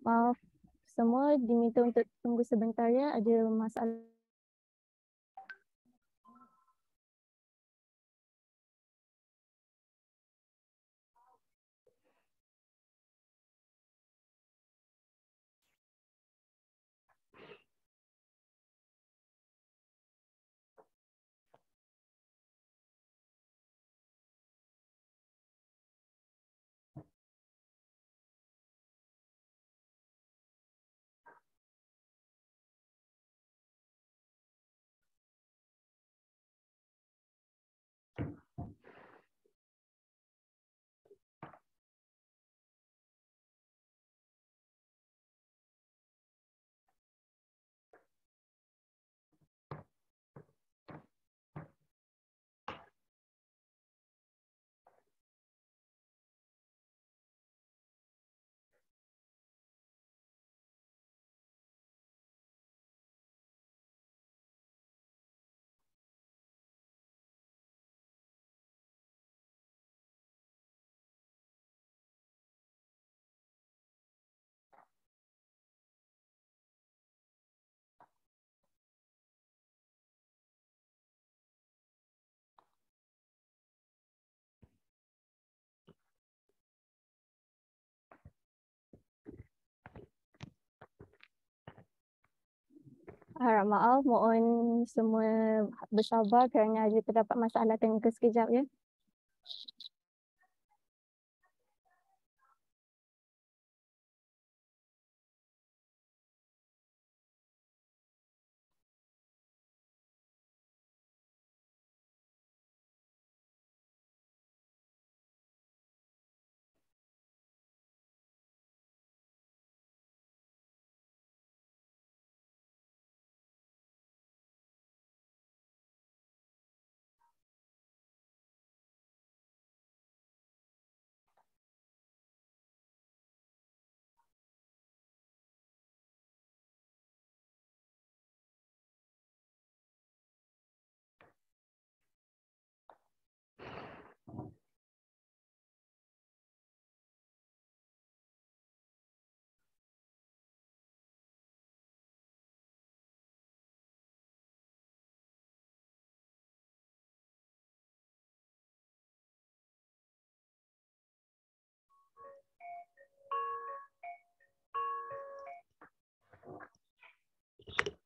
Maaf, semua diminta untuk tunggu sebentar ya, ada masalah. Harap maaf, mohon semua bersabar kerana ada terdapat masalah teknikal sekejap ya.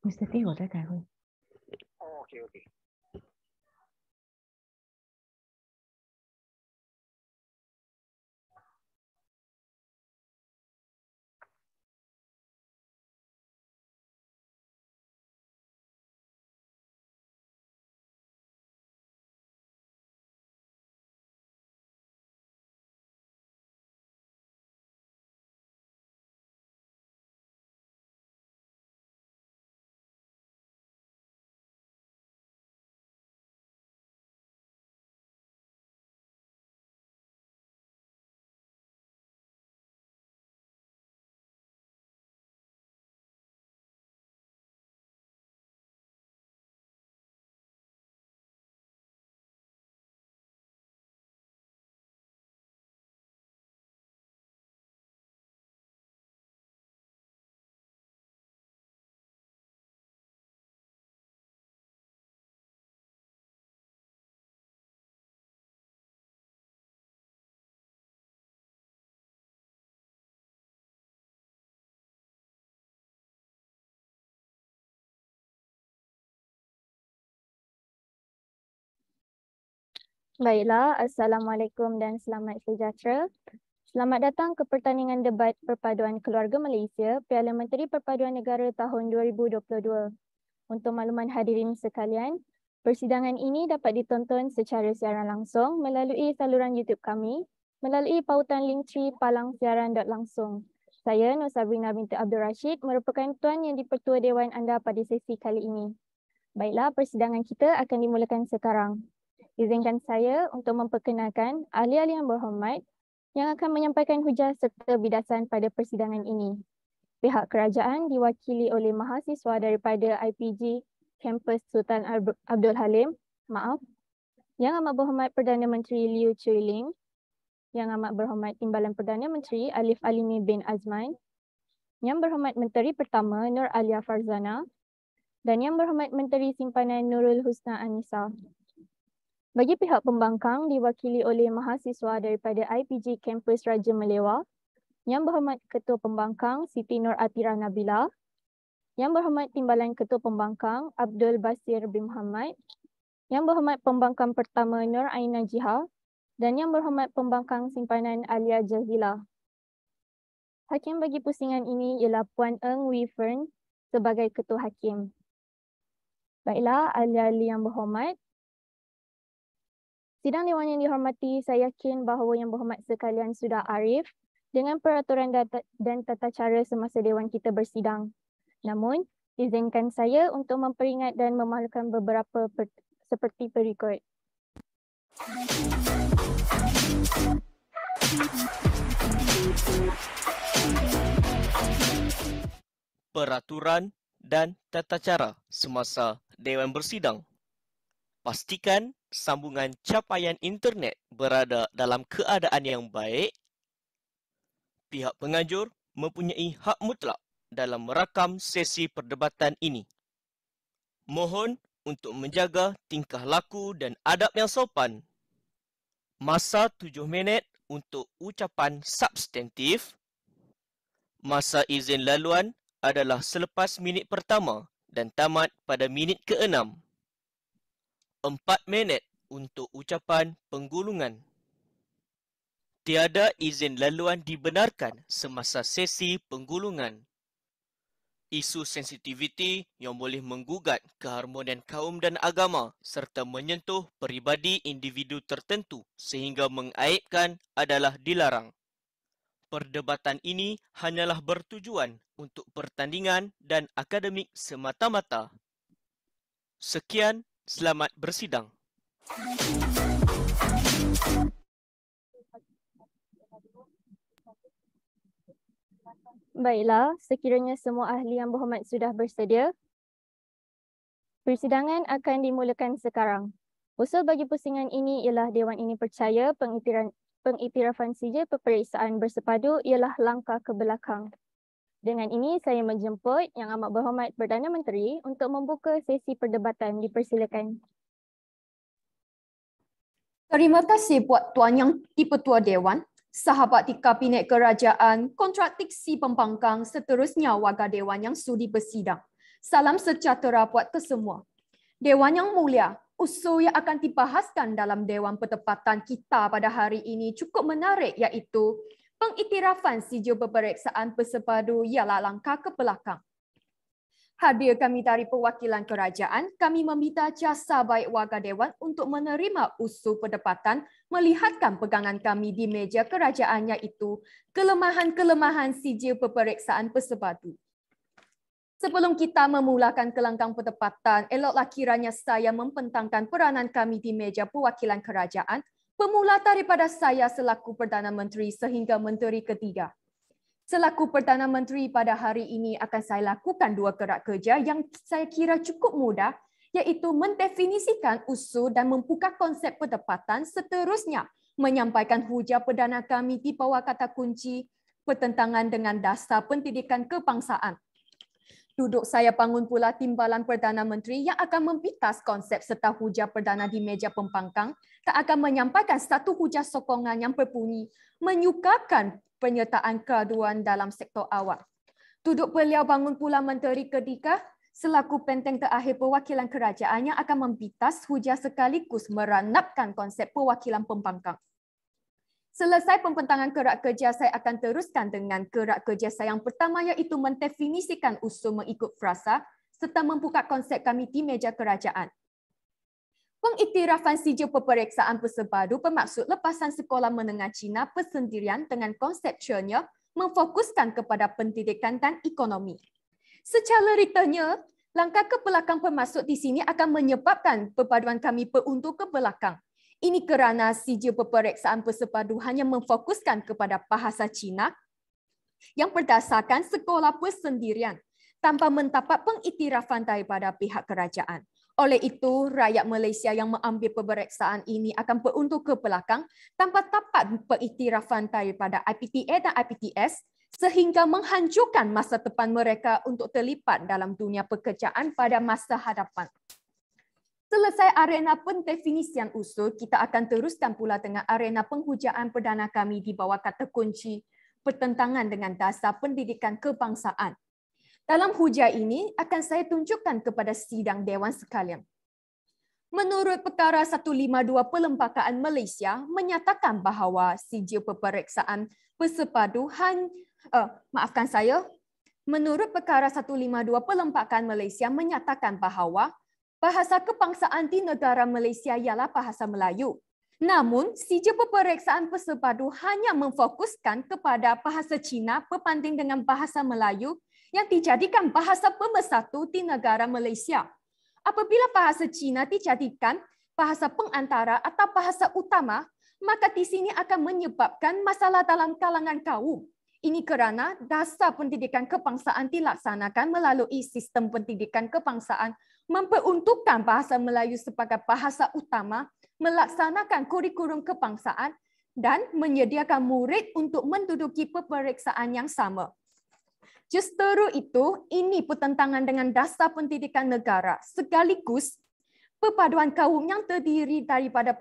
Mr. T 我在开会。OK。Baiklah, Assalamualaikum dan selamat sejahtera. Selamat datang ke pertandingan debat Perpaduan Keluarga Malaysia Piala Menteri Perpaduan Negara tahun 2022. Untuk makluman hadirin sekalian, persidangan ini dapat ditonton secara siaran langsung melalui saluran YouTube kami melalui pautan Linktree Palang Siaran Langsung. Saya Nur Sabrina binti Abdul Rashid merupakan tuan yang dipertua Dewan anda pada sesi kali ini. Baiklah, persidangan kita akan dimulakan sekarang. Izinkan saya untuk memperkenalkan ahli-ahli yang berhormat yang akan menyampaikan hujah serta bidasan pada persidangan ini. Pihak kerajaan diwakili oleh mahasiswa daripada IPG Kampus Sultan Abdul Halim, Yang Amat Berhormat Perdana Menteri Liew Choo Ling, Yang Amat Berhormat Timbalan Perdana Menteri Alif Alimi bin Azman, Yang Berhormat Menteri Pertama Nur Alia Farzana dan Yang Berhormat Menteri Simpanan Nurul Husna Anisa. Bagi pihak pembangkang diwakili oleh mahasiswa daripada IPG Kampus Raja Melewa, Yang Berhormat Ketua Pembangkang Siti Nur Atira Nabila, Yang Berhormat Timbalan Ketua Pembangkang Abdul Basir bin Muhammad, Yang Berhormat Pembangkang Pertama Nur Aina Jiha dan Yang Berhormat Pembangkang Simpanan Alia Jazila. Hakim bagi pusingan ini ialah Puan Eng Wee Fern sebagai Ketua Hakim. Baiklah, ahli-ahli yang berhormat. Sidang Dewan yang dihormati, saya yakin bahawa yang berhormat sekalian sudah arif dengan peraturan dan tata cara semasa Dewan kita bersidang. Namun, izinkan saya untuk memperingat dan memalukan beberapa seperti berikut. Peraturan dan tata cara semasa Dewan bersidang. Pastikan sambungan capaian internet berada dalam keadaan yang baik. Pihak pengajur mempunyai hak mutlak dalam merakam sesi perdebatan ini. Mohon untuk menjaga tingkah laku dan adab yang sopan. Masa 7 minit untuk ucapan substantif. Masa izin laluan adalah selepas minit pertama dan tamat pada minit ke-6. 4 minit untuk ucapan penggulungan. Tiada izin laluan dibenarkan semasa sesi penggulungan. Isu sensitiviti yang boleh menggugat keharmonian kaum dan agama serta menyentuh peribadi individu tertentu sehingga mengaibkan adalah dilarang. Perdebatan ini hanyalah bertujuan untuk pertandingan dan akademik semata-mata. Sekian, selamat bersidang. Baiklah, sekiranya semua ahli yang berhormat sudah bersedia, persidangan akan dimulakan sekarang. Usul bagi pusingan ini ialah Dewan ini percaya pengiktirafan sijil peperiksaan bersepadu ialah langkah ke belakang. Dengan ini, saya menjemput Yang Amat Berhormat Perdana Menteri untuk membuka sesi perdebatan. Dipersilakan. Terima kasih Puan Tuan Yang Di-Pertua Dewan, sahabat di Kabinet Kerajaan, kontraktiksi pembangkang, seterusnya warga Dewan yang sudi bersidang. Salam sejahtera buat kesemua. Dewan yang mulia, usul yang akan dibahaskan dalam Dewan Perdebatan kita pada hari ini cukup menarik, iaitu pengiktirafan sijil peperiksaan bersepadu ialah langkah ke belakang. Hadir kami dari perwakilan kerajaan, kami meminta jasa baik warga Dewan untuk menerima usul perdebatan melihatkan pegangan kami di meja kerajaan, iaitu kelemahan-kelemahan sijil peperiksaan bersepadu. Sebelum kita memulakan kelangkang perdebatan, eloklah kiranya saya membentangkan peranan kami di meja perwakilan kerajaan, bermula daripada saya selaku Perdana Menteri sehingga Menteri ketiga. Selaku Perdana Menteri pada hari ini akan saya lakukan 2 gerak kerja yang saya kira cukup mudah, iaitu mendefinisikan usul dan membuka konsep perdebatan, seterusnya menyampaikan hujah perdana kami di bawah kata kunci bertentangan dengan dasar pendidikan kebangsaan. Duduk saya bangun pula timbalan Perdana Menteri yang akan mempitas konsep serta hujah perdana di meja pembangkang, tak akan menyampaikan satu hujah sokongan yang berbunyi menyukarkan penyertaan graduan dalam sektor awam. Duduk beliau bangun pula Menteri ketiga selaku penteng terakhir perwakilan kerajaan yang akan mempitas hujah sekaligus meranapkan konsep perwakilan pembangkang. Selesai pembentangan gerak kerja, saya akan teruskan dengan gerak kerja saya yang pertama, iaitu mendefinisikan usul mengikut frasa serta membuka konsep kami di meja kerajaan. Pengiktirafan sijil peperiksaan bersepadu bermaksud lepasan sekolah menengah Cina persendirian dengan konseptualnya memfokuskan kepada pendidikan dan ekonomi. Secara retanya, langkah ke belakang bermaksud di sini akan menyebabkan perpaduan kami berundur ke belakang. Ini kerana sijil peperiksaan bersepadu hanya memfokuskan kepada bahasa Cina yang berdasarkan sekolah persendirian tanpa mendapat pengiktirafan daripada pihak kerajaan. Oleh itu, rakyat Malaysia yang mengambil peperiksaan ini akan berundur ke belakang tanpa dapat pengiktirafan daripada IPTA dan IPTS sehingga menghancurkan masa depan mereka untuk terlibat dalam dunia pekerjaan pada masa hadapan. Selesai arena pendefinisian usul, kita akan teruskan pula dengan arena penghujaan perdana kami di bawah kata kunci pertentangan dengan dasar pendidikan kebangsaan. Dalam hujah ini akan saya tunjukkan kepada sidang Dewan sekalian. Menurut perkara 152 Perlembagaan Malaysia menyatakan bahawa sijil peperiksaan persepaduan menurut perkara 152 Perlembagaan Malaysia menyatakan bahawa bahasa kebangsaan di negara Malaysia ialah bahasa Melayu. Namun, sijil peperiksaan persepadu hanya memfokuskan kepada bahasa Cina berbanding dengan bahasa Melayu yang dijadikan bahasa pemersatu di negara Malaysia. Apabila bahasa Cina dijadikan bahasa pengantara atau bahasa utama, maka di sini akan menyebabkan masalah dalam kalangan kaum. Ini kerana dasar pendidikan kebangsaan dilaksanakan melalui sistem pendidikan kebangsaan memperuntukkan bahasa Melayu sebagai bahasa utama, melaksanakan kurikulum kebangsaan dan menyediakan murid untuk menduduki peperiksaan yang sama. Justeru itu, ini pertentangan dengan dasar pendidikan negara sekaligus perpaduan kaum yang terdiri daripada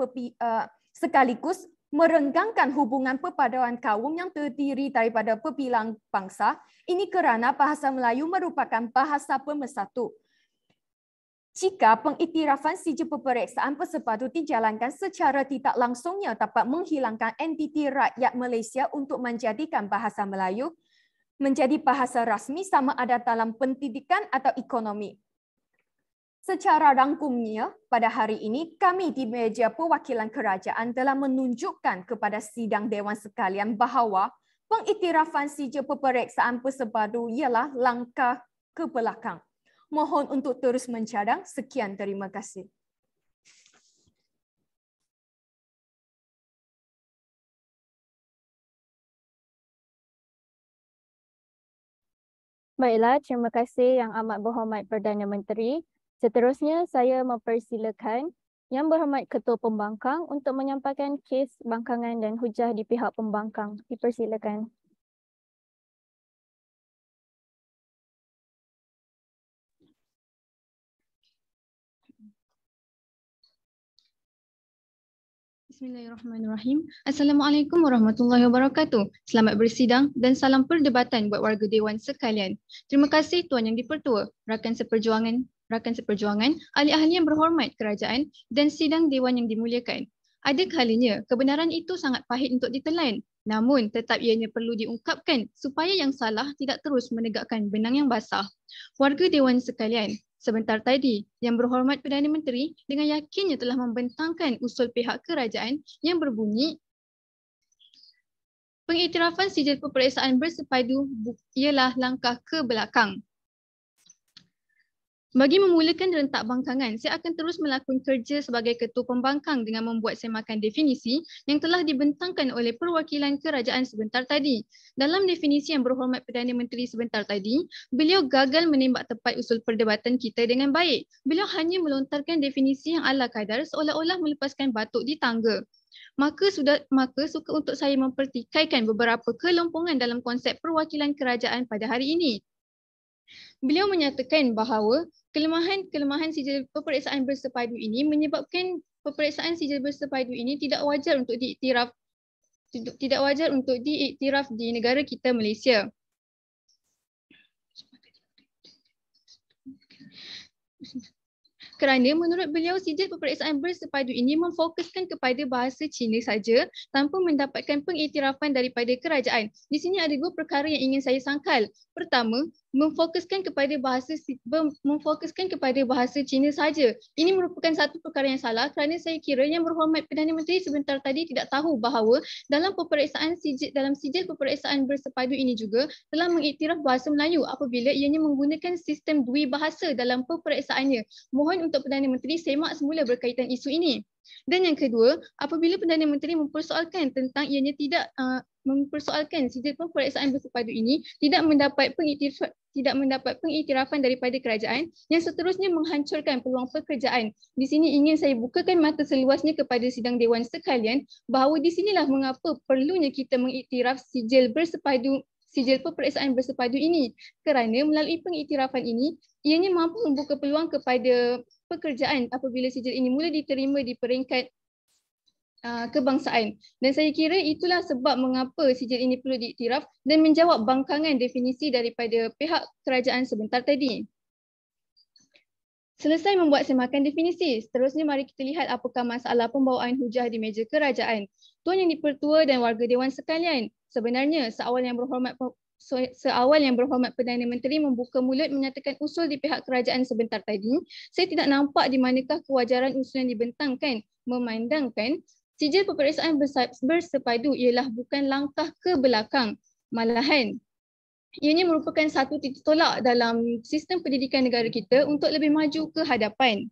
sekaligus merenggangkan hubungan perpaduan kaum yang terdiri daripada berbilang bangsa. Ini kerana bahasa Melayu merupakan bahasa pemersatu. Jika pengiktirafan sijil peperiksaan persepadu dijalankan secara tidak langsungnya dapat menghilangkan entiti rakyat Malaysia untuk menjadikan bahasa Melayu menjadi bahasa rasmi sama ada dalam pendidikan atau ekonomi. Secara rangkumnya, pada hari ini kami di meja perwakilan kerajaan telah menunjukkan kepada sidang Dewan sekalian bahawa pengiktirafan sijil peperiksaan persepadu ialah langkah ke belakang. Mohon untuk terus mencadang. Sekian, terima kasih. Baiklah, terima kasih Yang Amat Berhormat Perdana Menteri. Seterusnya, saya mempersilakan Yang Berhormat Ketua Pembangkang untuk menyampaikan kes bangkangan dan hujah di pihak pembangkang. Dipersilakan. Bismillahirrahmanirrahim. Assalamualaikum warahmatullahi wabarakatuh. Selamat bersidang dan salam perdebatan buat warga Dewan sekalian. Terima kasih Tuan Yang Dipertua, rakan seperjuangan, ahli-ahli yang berhormat kerajaan dan sidang Dewan yang dimuliakan. Ada kalanya kebenaran itu sangat pahit untuk ditelan, namun tetap ianya perlu diungkapkan supaya yang salah tidak terus menegakkan benang yang basah. Warga Dewan sekalian, sebentar tadi, Yang Berhormat Perdana Menteri dengan yakinnya telah membentangkan usul pihak kerajaan yang berbunyi pengiktirafan sijil peperiksaan bersepadu ialah langkah ke belakang. Bagi memulakan rentak bangkangan, saya akan terus melakukan kerja sebagai Ketua Pembangkang dengan membuat semakan definisi yang telah dibentangkan oleh perwakilan kerajaan sebentar tadi. Dalam definisi Yang Berhormat Perdana Menteri sebentar tadi, beliau gagal menembak tepat usul perdebatan kita dengan baik. Beliau hanya melontarkan definisi yang ala kadar seolah-olah melepaskan batuk di tangga. Maka suka untuk saya mempertikaikan beberapa kelompongan dalam konsep perwakilan kerajaan pada hari ini. Beliau menyatakan bahawa kelemahan sijil peperiksaan bersepadu ini menyebabkan peperiksaan sijil bersepadu ini tidak wajar untuk diiktiraf di negara kita Malaysia. Kerana menurut beliau sijil peperiksaan bersepadu ini memfokuskan kepada bahasa Cina saja tanpa mendapatkan pengiktirafan daripada kerajaan. Di sini ada dua perkara yang ingin saya sangkal. Pertama, memfokuskan kepada bahasa Cina saja. Ini merupakan satu perkara yang salah kerana saya kira Yang Berhormat Perdana Menteri sebentar tadi tidak tahu bahawa dalam sijil peperiksaan bersepadu ini juga telah mengiktiraf bahasa Melayu apabila ianya menggunakan sistem dui bahasa dalam peperiksaannya. Mohon untuk Perdana Menteri semak semula berkaitan isu ini. Dan yang kedua, apabila Perdana Menteri mempersoalkan tentang ianya tidak mempersoalkan sijil peperiksaan bersepadu ini tidak mendapat pengiktirafan daripada kerajaan yang seterusnya menghancurkan peluang pekerjaan. Di sini ingin saya bukakan mata seluasnya kepada sidang Dewan sekalian bahawa di sinilah mengapa perlunya kita mengiktiraf sijil bersepadu sijil peperiksaan bersepadu ini kerana melalui pengiktirafan ini ianya mampu membuka peluang kepada pekerjaan apabila sijil ini mula diterima di peringkat kebangsaan. Dan saya kira itulah sebab mengapa sijil ini perlu diiktiraf dan menjawab bangkangan definisi daripada pihak kerajaan sebentar tadi. Selesai membuat semakan definisi, seterusnya mari kita lihat apakah masalah pembawaan hujah di meja kerajaan. Tuan Yang di-Pertua dan warga Dewan sekalian, sebenarnya seawal yang berhormat Perdana Menteri membuka mulut menyatakan usul di pihak kerajaan sebentar tadi, saya tidak nampak di manakah kewajaran usul yang dibentangkan memandangkan sijil peperiksaan bersepadu ialah bukan langkah ke belakang, malahan ianya merupakan satu titik tolak dalam sistem pendidikan negara kita untuk lebih maju ke hadapan.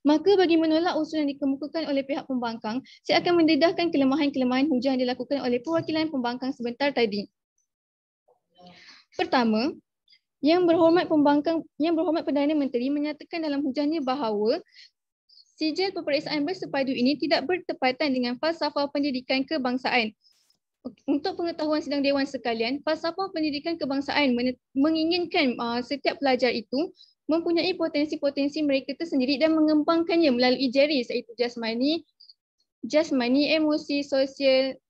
Maka bagi menolak usul yang dikemukakan oleh pihak pembangkang, saya akan mendedahkan kelemahan-kelemahan hujah yang dilakukan oleh perwakilan pembangkang sebentar tadi. Pertama, Yang Berhormat Perdana Menteri menyatakan dalam hujahnya bahawa sijil peperiksaan bersepadu ini tidak bertepatan dengan falsafah pendidikan kebangsaan. Untuk pengetahuan sidang dewan sekalian, falsafah pendidikan kebangsaan menginginkan setiap pelajar itu mempunyai potensi-potensi mereka tersendiri dan mengembangkannya melalui JERIS, iaitu jasmani, emosi, sosial.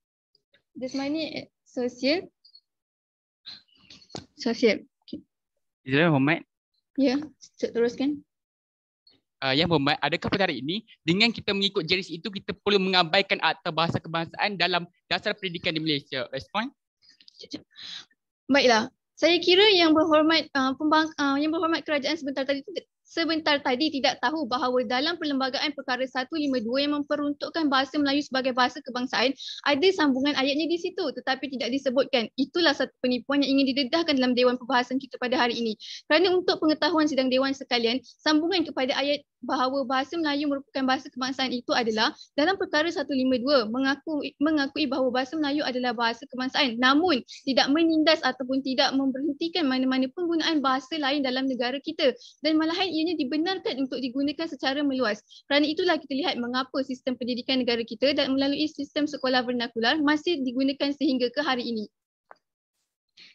Yang Berhormat. Ya, teruskan. Yang Berhormat, adakah pada hari ini dengan kita mengikut JERIS itu kita perlu mengabaikan Akta Bahasa Kebangsaan dalam dasar pendidikan di Malaysia? Respon? Baiklah, saya kira Yang Berhormat Kerajaan sebentar tadi tidak tahu bahawa dalam Perlembagaan Perkara 152 yang memperuntukkan bahasa Melayu sebagai bahasa kebangsaan, ada sambungan ayatnya di situ tetapi tidak disebutkan. Itulah satu penipuan yang ingin didedahkan dalam Dewan Perbahasan kita pada hari ini. Kerana untuk pengetahuan sidang dewan sekalian, sambungan kepada ayat bahawa bahasa Melayu merupakan bahasa kebangsaan itu adalah dalam Perkara 152 mengakui bahawa bahasa Melayu adalah bahasa kebangsaan, namun tidak menindas ataupun tidak memberhentikan mana-mana penggunaan bahasa lain dalam negara kita, dan malahan ianya dibenarkan untuk digunakan secara meluas. Kerana itulah kita lihat mengapa sistem pendidikan negara kita dan melalui sistem sekolah vernakular masih digunakan sehingga ke hari ini.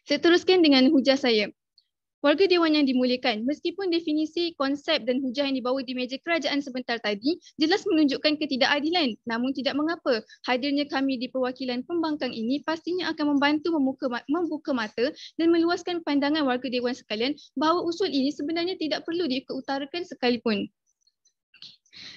Saya teruskan dengan hujah saya. Warga Dewan yang dimuliakan, meskipun definisi, konsep dan hujah yang dibawa di meja kerajaan sebentar tadi jelas menunjukkan ketidakadilan, namun tidak mengapa. Hadirnya kami di perwakilan pembangkang ini pastinya akan membantu membuka mata dan meluaskan pandangan warga Dewan sekalian bahawa usul ini sebenarnya tidak perlu dikeutarakan sekalipun.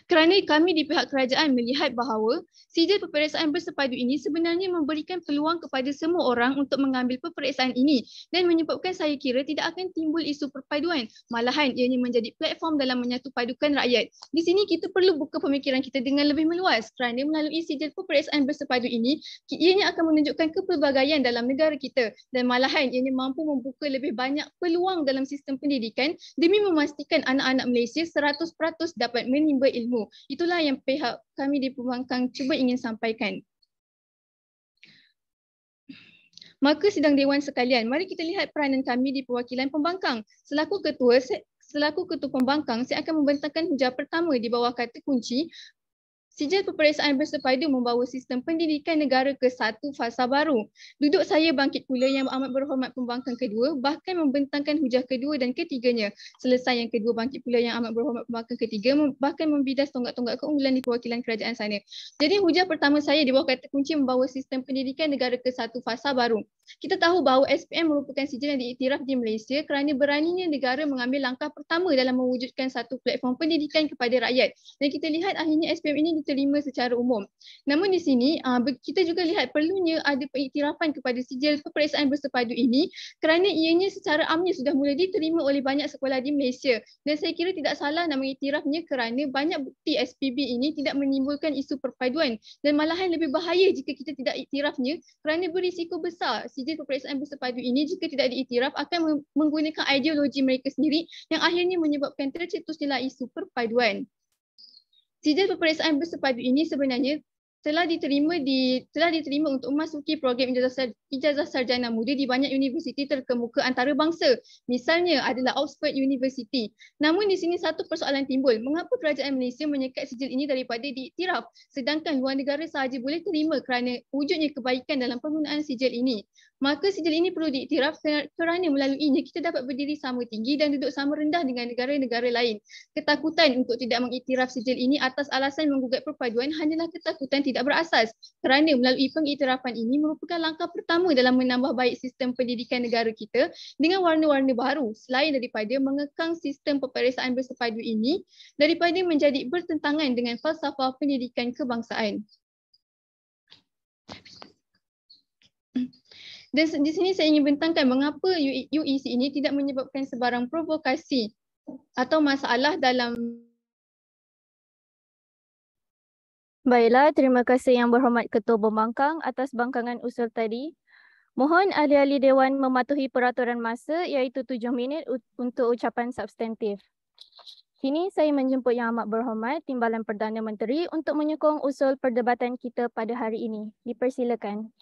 Kerana kami di pihak kerajaan melihat bahawa sijil peperiksaan bersepadu ini sebenarnya memberikan peluang kepada semua orang untuk mengambil peperiksaan ini dan menyebabkan saya kira tidak akan timbul isu perpaduan. Malahan ianya menjadi platform dalam menyatupadukan rakyat. Di sini kita perlu buka pemikiran kita dengan lebih meluas kerana melalui sijil peperiksaan bersepadu ini ianya akan menunjukkan kepelbagaian dalam negara kita dan malahan ianya mampu membuka lebih banyak peluang dalam sistem pendidikan demi memastikan anak-anak Malaysia 100% dapat menimba ilmu. Itulah yang pihak kami di pembangkang cuba ingin sampaikan. Maka sidang dewan sekalian, mari kita lihat peranan kami di perwakilan pembangkang. Selaku ketua pembangkang, saya akan membentangkan hujah pertama di bawah kata kunci sijil peperiksaan bersepadu membawa sistem pendidikan negara ke satu fasa baru. Duduk saya bangkit pula Yang Amat Berhormat Pembangkang kedua, bahkan membentangkan hujah kedua dan ketiganya. Selesai yang kedua bangkit pula Yang Amat Berhormat Pembangkang ketiga, bahkan membidas tonggak-tonggak keunggulan di perwakilan kerajaan sana. Jadi hujah pertama saya di bawah kata kunci membawa sistem pendidikan negara ke satu fasa baru. Kita tahu bahawa SPM merupakan sijil yang diiktiraf di Malaysia kerana beraninya negara mengambil langkah pertama dalam mewujudkan satu platform pendidikan kepada rakyat. Dan kita lihat akhirnya SPM ini diterima secara umum. Namun di sini kita juga lihat perlunya ada pengiktirafan kepada sijil peperiksaan bersepadu ini kerana ianya secara amnya sudah mula diterima oleh banyak sekolah di Malaysia. Dan saya kira tidak salah nak mengiktirafnya kerana banyak bukti SPB ini tidak menimbulkan isu perpaduan dan malahan lebih bahaya jika kita tidak iktirafnya kerana berisiko besar sijil peperiksaan bersepadu ini jika tidak diiktiraf akan menggunakan ideologi mereka sendiri yang akhirnya menyebabkan tercetusnya isu perpaduan. Sijil peperiksaan bersepadu ini sebenarnya telah diterima untuk memasuki program ijazah sarjana muda di banyak universiti terkemuka antarabangsa. Misalnya adalah Oxford University. Namun di sini satu persoalan timbul, mengapa kerajaan Malaysia menyekat sijil ini daripada diiktiraf sedangkan luar negara sahaja boleh terima kerana wujudnya kebaikan dalam penggunaan sijil ini. Maka sijil ini perlu diiktiraf kerana melaluinya kita dapat berdiri sama tinggi dan duduk sama rendah dengan negara-negara lain. Ketakutan untuk tidak mengiktiraf sijil ini atas alasan menggugat perpaduan hanyalah ketakutan tidak berasas, kerana melalui pengiktirafan ini merupakan langkah pertama dalam menambah baik sistem pendidikan negara kita dengan warna-warna baru, selain daripada mengekang sistem peperiksaan bersepadu ini daripada menjadi bertentangan dengan falsafah pendidikan kebangsaan. Dan di sini saya ingin bentangkan mengapa UEC ini tidak menyebabkan sebarang provokasi atau masalah dalam. Baiklah, terima kasih Yang Berhormat Ketua Pembangkang atas bangkangan usul tadi. Mohon ahli-ahli Dewan mematuhi peraturan masa iaitu 7 minit untuk ucapan substantif. Kini saya menjemput Yang Amat Berhormat Timbalan Perdana Menteri untuk menyokong usul perdebatan kita pada hari ini. Dipersilakan.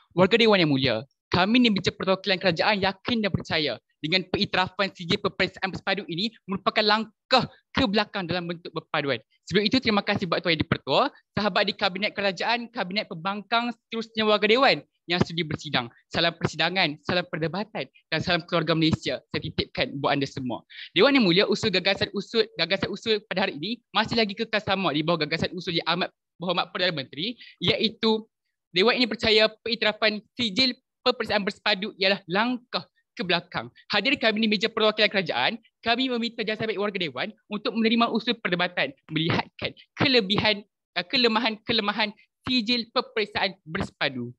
Warga Dewan yang mulia, kami di Meja Perwakilan Kerajaan yakin dan percaya dengan pengiktirafan sijil peperiksaan bersepadu ini merupakan langkah ke belakang dalam bentuk perpaduan. Sebelum itu, terima kasih buat Tuan Yang di-Pertua, sahabat di Kabinet Kerajaan, Kabinet Pembangkang, seterusnya warga Dewan yang sudi bersidang. Salam persidangan, salam perdebatan dan salam keluarga Malaysia. Saya titipkan buat anda semua. Dewan yang mulia, gagasan usul pada hari ini masih lagi kekal sama di bawah gagasan usul Yang Amat Berhormat Perdana Menteri, iaitu Dewan ini percaya pengiktirafan sijil peperiksaan bersepadu ialah langkah ke belakang. Hadir kami di Meja Perwakilan Kerajaan, kami meminta jasa baik warga Dewan untuk menerima usul perdebatan melihatkan kelemahan sijil peperiksaan bersepadu.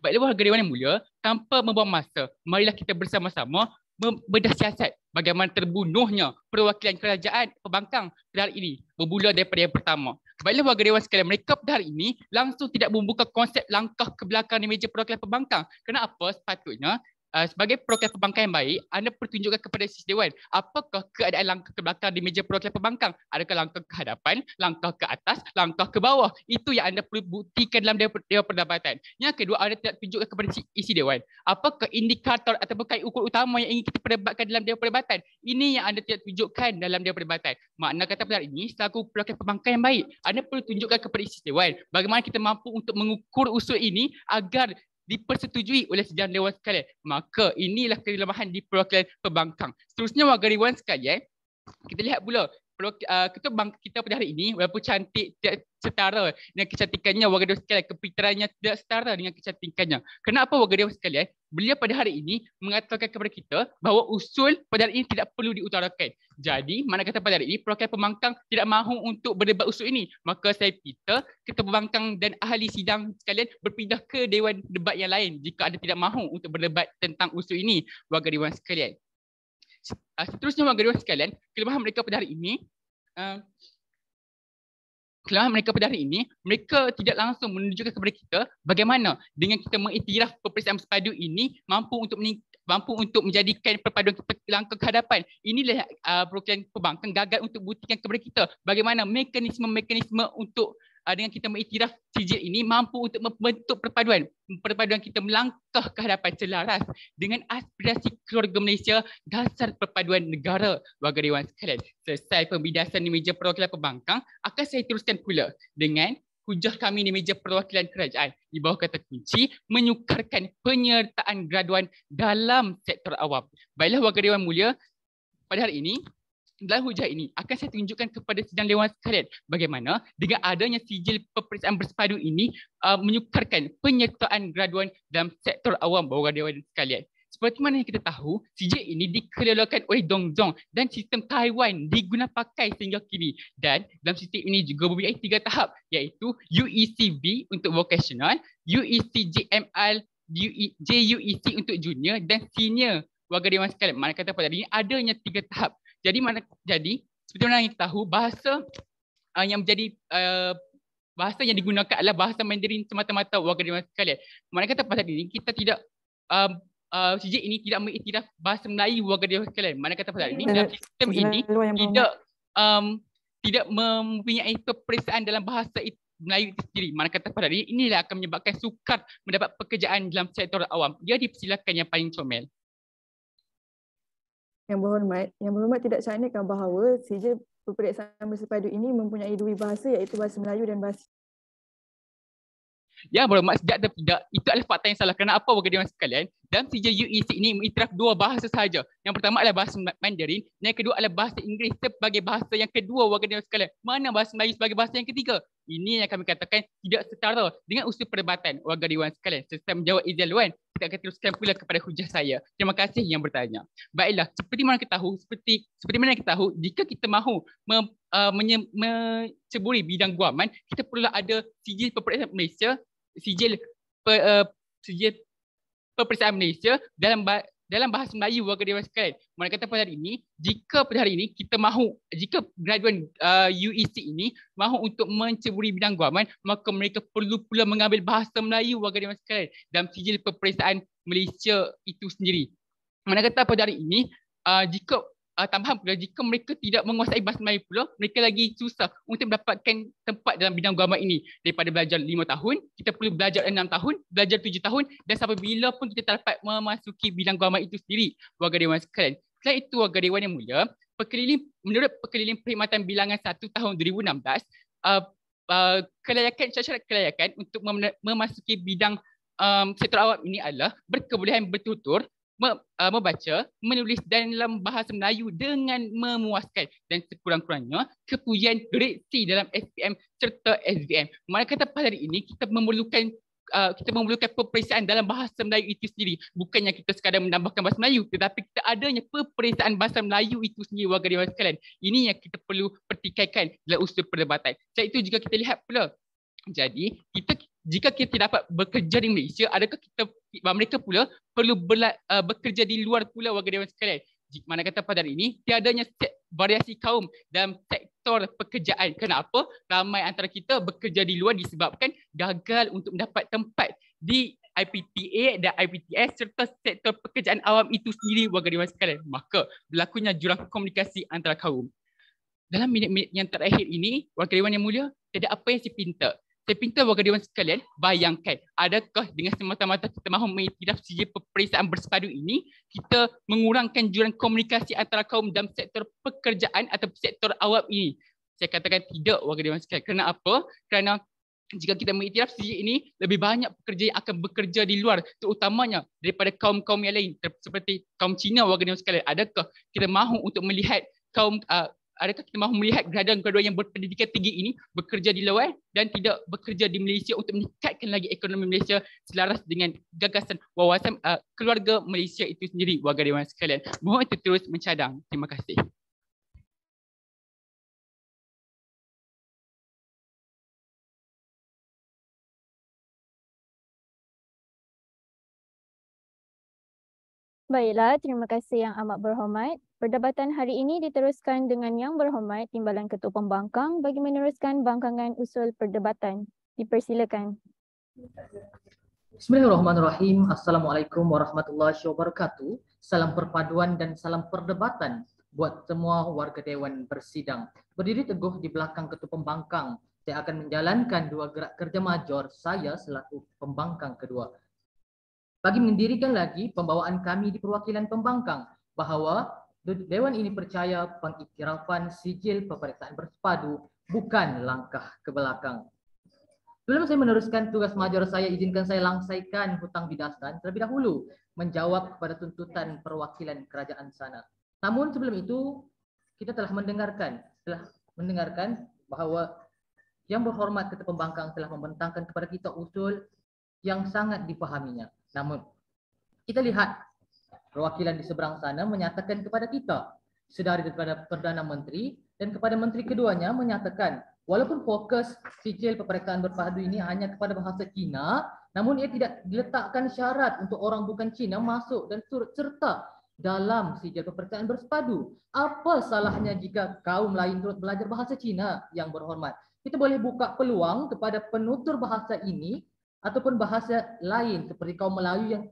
Baiklah warga Dewan yang mulia, tanpa membuang masa, marilah kita bersama-sama membedah siasat bagaimana terbunuhnya perwakilan kerajaan pembangkang pada hari ini, bermula daripada yang pertama. Baiklah warga Dewan sekalian, mereka pada hari ini langsung tidak membuka konsep langkah ke belakang di Meja Perwakilan Pembangkang. Kenapa? Sepatutnya sebagai perwakilan pembangkang yang baik, anda pertunjukkan kepada sis Dewan apakah keadaan langkah ke belakang di Meja Perwakilan Pembangkang. Adakah langkah ke hadapan, langkah ke atas, langkah ke bawah. Itu yang anda perlu buktikan dalam Dewan Perdebatan. Yang kedua, anda tidak tunjukkan kepada isi Dewan apakah indikator atau kaedah ukur utama yang ingin kita perdebatkan dalam Dewan Perdebatan. Ini yang anda tidak tunjukkan dalam Dewan Perdebatan. Makna kata pada hari ini, selaku perwakilan pembangkang yang baik, anda perlu tunjukkan kepada isi Dewan bagaimana kita mampu untuk mengukur usul ini agar dipersetujui oleh sidang Dewan sekalian. Maka inilah kelemahan di perwakilan pembangkang. Seterusnya warga Dewan sekalian, kita lihat pula kita pada hari ini walaupun cantik tidak setara dengan kecantikannya warga Dewan sekalian, kepintarannya tidak setara dengan kecantikannya. Kenapa warga Dewan sekalian? Beliau pada hari ini mengatakan kepada kita bahawa usul pada hari ini tidak perlu diutarakan. Jadi, mana kata pada hari ini perwakilan pembangkang tidak mahu untuk berdebat usul ini. Maka saya minta Ketua Pembangkang dan ahli sidang sekalian berpindah ke Dewan Debat yang lain jika anda tidak mahu untuk berdebat tentang usul ini, warga Dewan sekalian. Seterusnya warga Dewan sekalian, kelemahan mereka pada hari ini, mereka tidak langsung menunjukkan kepada kita bagaimana dengan kita mengiktiraf peperiksaan bersepadu ini mampu untuk menjadikan perpaduan kita langkah ke hadapan. Inilah perwakilan pembangkang gagal untuk buktikan kepada kita bagaimana mekanisme untuk dengan kita mengiktiraf sijil ini mampu untuk membentuk perpaduan kita melangkah ke hadapan selaras dengan aspirasi keluarga Malaysia, dasar perpaduan negara. Warga Dewan sekalian, selesai pembidasan di Meja Perwakilan Pembangkang, akan saya teruskan pula dengan hujah kami di Meja Perwakilan Kerajaan di bawah kata kunci menyukarkan penyertaan graduan dalam sektor awam. Baiklah warga Dewan mulia, pada hari ini dalam hujah ini akan saya tunjukkan kepada sidang Dewan sekalian bagaimana dengan adanya sijil peperiksaan bersepadu ini menyukarkan penyertaan graduan dalam sektor awam warga Dewan sekalian. Seperti mana yang kita tahu, sijil ini dikelolakan oleh Dongzong dan sistem Taiwan digunakan pakai sehingga kini. Dan dalam sistem ini juga mempunyai 3 tahap, iaitu UECV untuk vocational, UECJML, JUEC untuk junior dan senior. Warga Dewan sekalian, mana kata pada hari ini adanya 3 tahap. Jadi seperti mana yang kita tahu, bahasa yang digunakan adalah bahasa Mandarin semata-mata warga Dewan sekalian. Mana kata pada hari ini kita tidak sijil ini tidak mengiktiraf bahasa Melayu warga Dewan sekalian. Mana kata pada hari ini dalam sistem ini tidak mempunyai peperiksaan dalam bahasa Melayu itu sendiri. Mana kata pada hari ini inilah akan menyebabkan sukar mendapat pekerjaan dalam sektor awam. Dia dipersilakan yang paling comel. Yang berhormat tidak caknakan bahawa sijil peperiksaan bersepadu ini mempunyai dua bahasa iaitu bahasa Melayu dan bahasa Yang berhormat, sejak atau tidak, itu adalah fakta yang salah. Kenapa warga dewan sekalian? Dalam sijil UEC ini mengiktiraf dua bahasa sahaja. Yang pertama adalah bahasa Mandarin dan yang kedua adalah bahasa Inggeris sebagai bahasa yang kedua warga dewan sekalian. Mana bahasa Melayu sebagai bahasa yang ketiga? Ini yang kami katakan tidak setara dengan usul perdebatan warga dewan sekalian. Setelah menjawab izin luan, kita akan teruskan pula kepada hujah saya. Terima kasih yang bertanya. Baiklah, seperti mana kita tahu, jika kita mahu menceburi bidang guaman, kita perlu ada sijil peperiksaan Malaysia, sijil peperiksaan Malaysia dalam bahasa Melayu warga dewan sekalian. Mana kata pada hari ini, jika graduan UEC ini mahu untuk menceburi bidang guaman, maka mereka perlu pula mengambil bahasa Melayu warga dewan sekalian dalam sijil peperiksaan Malaysia itu sendiri. Mana kata pada hari ini, tambahan pula, jika mereka tidak menguasai bahasa Melayu pula, mereka lagi susah untuk mendapatkan tempat dalam bidang guaman ini. Daripada belajar 5 tahun, kita perlu belajar 6 tahun, belajar 7 tahun dan sampai bila pun kita dapat memasuki bidang guaman itu sendiri, warga dewan sekalian. Selain itu, warga dewan yang mulia, menurut Perkeliling Perkhidmatan Bilangan 1 tahun 2016, syarat kelayakan untuk memasuki bidang sektor awam ini adalah berkebolehan bertutur, membaca, menulis dalam bahasa Melayu dengan memuaskan dan sekurang-kurangnya kepujian redaksi dalam SPM serta SVM. Mana kata pada hari ini kita memerlukan peperiksaan dalam bahasa Melayu itu sendiri. Bukannya kita sekadar menambahkan bahasa Melayu, tetapi kita adanya peperiksaan bahasa Melayu itu sendiri warga dewan sekalian. Ini yang kita perlu pertikaikan dalam usul perdebatan. Selain itu juga kita lihat pula, jadi jika kita dapat bekerja di Malaysia, adakah mereka pula perlu bekerja di luar pula warga dewan sekalian? Mana kata pada hari ini tiadanya variasi kaum dalam sektor pekerjaan. Kenapa? Ramai antara kita bekerja di luar disebabkan gagal untuk mendapat tempat di IPTA dan IPTS serta sektor pekerjaan awam itu sendiri warga dewan sekalian. Maka berlakunya jurang komunikasi antara kaum. Dalam minit-minit yang terakhir ini, warga dewan yang mulia, tidak apa yang saya pinta. Saya pinta warga dewan sekalian, bayangkan adakah dengan semata-mata kita mahu mengiktiraf sijil peperiksaan bersepadu ini, kita mengurangkan jurang komunikasi antara kaum dalam sektor pekerjaan atau sektor awam ini? Saya katakan tidak warga dewan sekalian. Kenapa? Kerana jika kita mengiktiraf sijil ini, lebih banyak pekerja yang akan bekerja di luar, terutamanya daripada kaum-kaum yang lain seperti kaum Cina warga dewan sekalian. Adakah kita mahu untuk melihat adakah kita mahu melihat graduan-graduan yang berpendidikan tinggi ini bekerja di luar dan tidak bekerja di Malaysia untuk meningkatkan lagi ekonomi Malaysia selaras dengan gagasan wawasan keluarga Malaysia itu sendiri warga dewan sekalian. Mohon itu terus mencadang. Terima kasih. Baiklah, terima kasih yang amat berhormat. Perdebatan hari ini diteruskan dengan Yang Berhormat Timbalan Ketua Pembangkang bagi meneruskan bangkangan usul perdebatan. Dipersilakan. Bismillahirrahmanirrahim. Assalamualaikum warahmatullahi wabarakatuh. Salam perpaduan dan salam perdebatan buat semua warga dewan bersidang. Berdiri teguh di belakang Ketua Pembangkang, saya akan menjalankan dua gerak kerja major saya selaku pembangkang kedua. Bagi mendirikan lagi pembawaan kami di perwakilan pembangkang bahawa Dewan ini percaya pengiktirafan sijil peperiksaan bersepadu bukan langkah ke belakang. Sebelum saya meneruskan tugas major saya, izinkan saya langsaikan hutang bidasan terlebih dahulu menjawab kepada tuntutan perwakilan kerajaan sana. Namun sebelum itu, kita telah mendengarkan bahawa Yang Berhormat Ketua Pembangkang telah membentangkan kepada kita usul yang sangat dipahaminya. Namun, kita lihat perwakilan di seberang sana menyatakan kepada kita, sedari daripada Perdana Menteri dan kepada Menteri keduanya menyatakan, walaupun fokus sijil peperiksaan berpadu ini hanya kepada bahasa Cina, namun ia tidak diletakkan syarat untuk orang bukan Cina masuk dan turut serta dalam sijil peperiksaan bersepadu. Apa salahnya jika kaum lain turut belajar bahasa Cina? Yang Berhormat, kita boleh buka peluang kepada penutur bahasa ini ataupun bahasa lain seperti kaum Melayu yang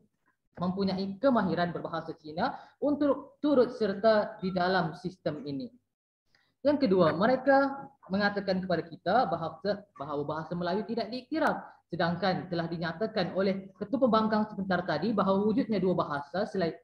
mempunyai kemahiran berbahasa Cina untuk turut serta di dalam sistem ini. Yang kedua, mereka mengatakan kepada kita bahawa bahasa Melayu tidak diiktiraf, sedangkan telah dinyatakan oleh Ketua Pembangkang sebentar tadi bahawa wujudnya dua bahasa selain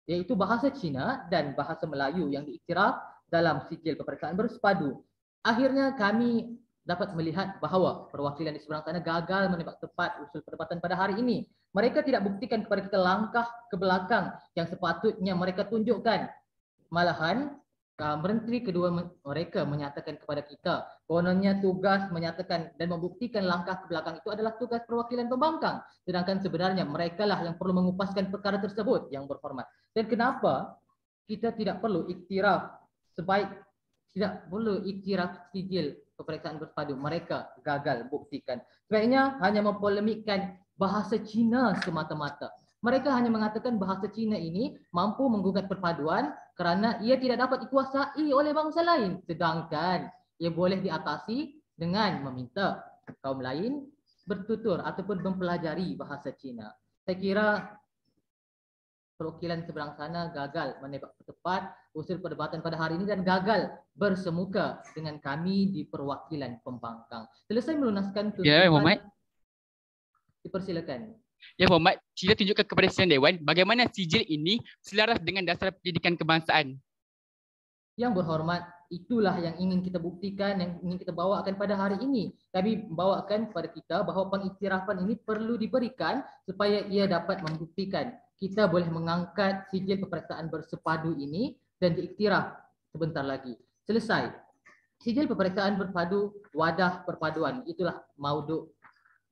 iaitu bahasa Cina dan bahasa Melayu yang diiktiraf dalam sijil peperiksaan bersepadu. Akhirnya kami dapat melihat bahawa perwakilan di seberang sana gagal menebak tepat usul perdebatan pada hari ini. Mereka tidak buktikan kepada kita langkah ke belakang yang sepatutnya mereka tunjukkan. Malahan menteri kedua mereka menyatakan kepada kita kononnya tugas menyatakan dan membuktikan langkah ke belakang itu adalah tugas perwakilan pembangkang, sedangkan sebenarnya mereka lah yang perlu mengupaskan perkara tersebut yang berhormat. Dan kenapa kita tidak perlu iktiraf sijil peperiksaan bersepadu? Mereka gagal buktikan. Sebaiknya hanya mempolemikkan bahasa Cina semata-mata. Mereka hanya mengatakan bahasa Cina ini mampu menggugat perpaduan kerana ia tidak dapat dikuasai oleh bangsa lain. Sedangkan ia boleh diatasi dengan meminta kaum lain bertutur ataupun mempelajari bahasa Cina. Saya kira perwakilan seberang sana gagal menebak tepat usul perdebatan pada hari ini dan gagal bersemuka dengan kami di perwakilan pembangkang. Selesai melunaskan tuntutan. Dipersilakan. Ya Muhammad, sila tunjukkan kepada sidang Dewan bagaimana sijil ini selaras dengan dasar pendidikan kebangsaan. Yang berhormat, itulah yang ingin kita buktikan, yang ingin kita bawakan pada hari ini. Kami membawakan kepada kita bahawa pengiktirafan ini perlu diberikan supaya ia dapat membuktikan kita boleh mengangkat sijil peperiksaan bersepadu ini dan diiktiraf sebentar lagi. Selesai. Sijil peperiksaan berpadu wadah perpaduan. Itulah mauduk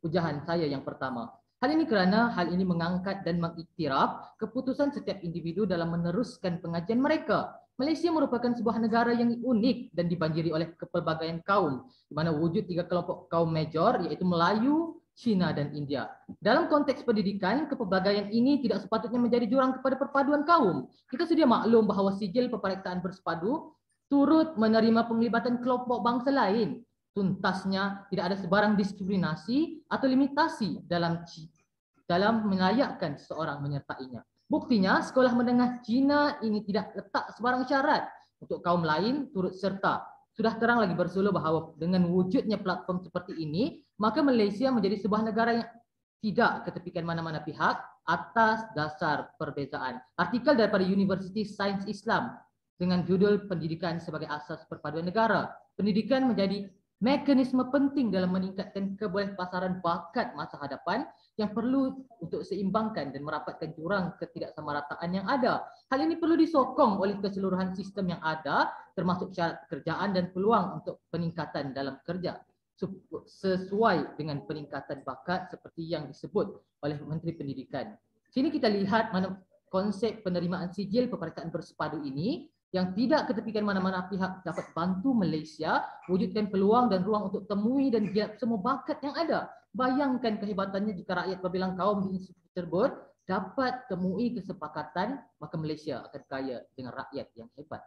ujahan saya yang pertama. Hal ini kerana hal ini mengangkat dan mengiktiraf keputusan setiap individu dalam meneruskan pengajian mereka. Malaysia merupakan sebuah negara yang unik dan dibanjiri oleh kepelbagaian kaum, di mana wujud 3 kelompok kaum major iaitu Melayu, Cina dan India. Dalam konteks pendidikan, kepelbagaian ini tidak sepatutnya menjadi jurang kepada perpaduan kaum. Kita sedia maklum bahawa sijil peperiksaan bersepadu turut menerima penglibatan kelompok bangsa lain. Tuntasnya tidak ada sebarang diskriminasi atau limitasi dalam melayakkan seseorang menyertainya. Buktinya, sekolah menengah Cina ini tidak letak sebarang syarat untuk kaum lain turut serta. Sudah terang lagi bersuluh bahawa dengan wujudnya platform seperti ini, maka Malaysia menjadi sebuah negara yang tidak ketepikan mana-mana pihak atas dasar perbezaan. Artikel daripada Universiti Sains Islam dengan judul Pendidikan sebagai Asas Perpaduan Negara. Pendidikan menjadi mekanisme penting dalam meningkatkan kebolehpasaran bakat masa hadapan yang perlu untuk seimbangkan dan merapatkan jurang ketidaksamarataan yang ada. Hal ini perlu disokong oleh keseluruhan sistem yang ada, termasuk syarat pekerjaan dan peluang untuk peningkatan dalam kerja sesuai dengan peningkatan bakat seperti yang disebut oleh Menteri Pendidikan. Sini kita lihat mana konsep penerimaan sijil peperiksaan bersepadu ini yang tidak ketepikan mana-mana pihak dapat bantu Malaysia wujudkan peluang dan ruang untuk temui dan giat semua bakat yang ada. Bayangkan kehebatannya jika rakyat berbilang kaum di institusi tersebut dapat temui kesepakatan, maka Malaysia akan kaya dengan rakyat yang hebat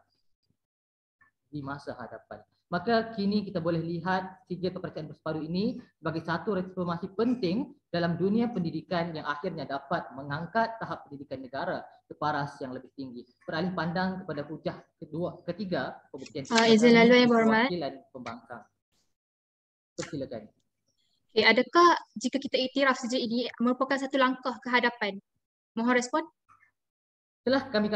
di masa hadapan. Maka kini kita boleh lihat sijil peperiksaan bersepadu ini sebagai satu reformasi penting dalam dunia pendidikan yang akhirnya dapat mengangkat tahap pendidikan negara ke paras yang lebih tinggi. Beralih pandang kepada hujah ketiga pembuktian izin lalu yang berhormat. Perwakilan pembangkang. Persilakan. Okay, adakah jika kita iktiraf sijil ini merupakan satu langkah ke hadapan? Mohon respon. Telah kami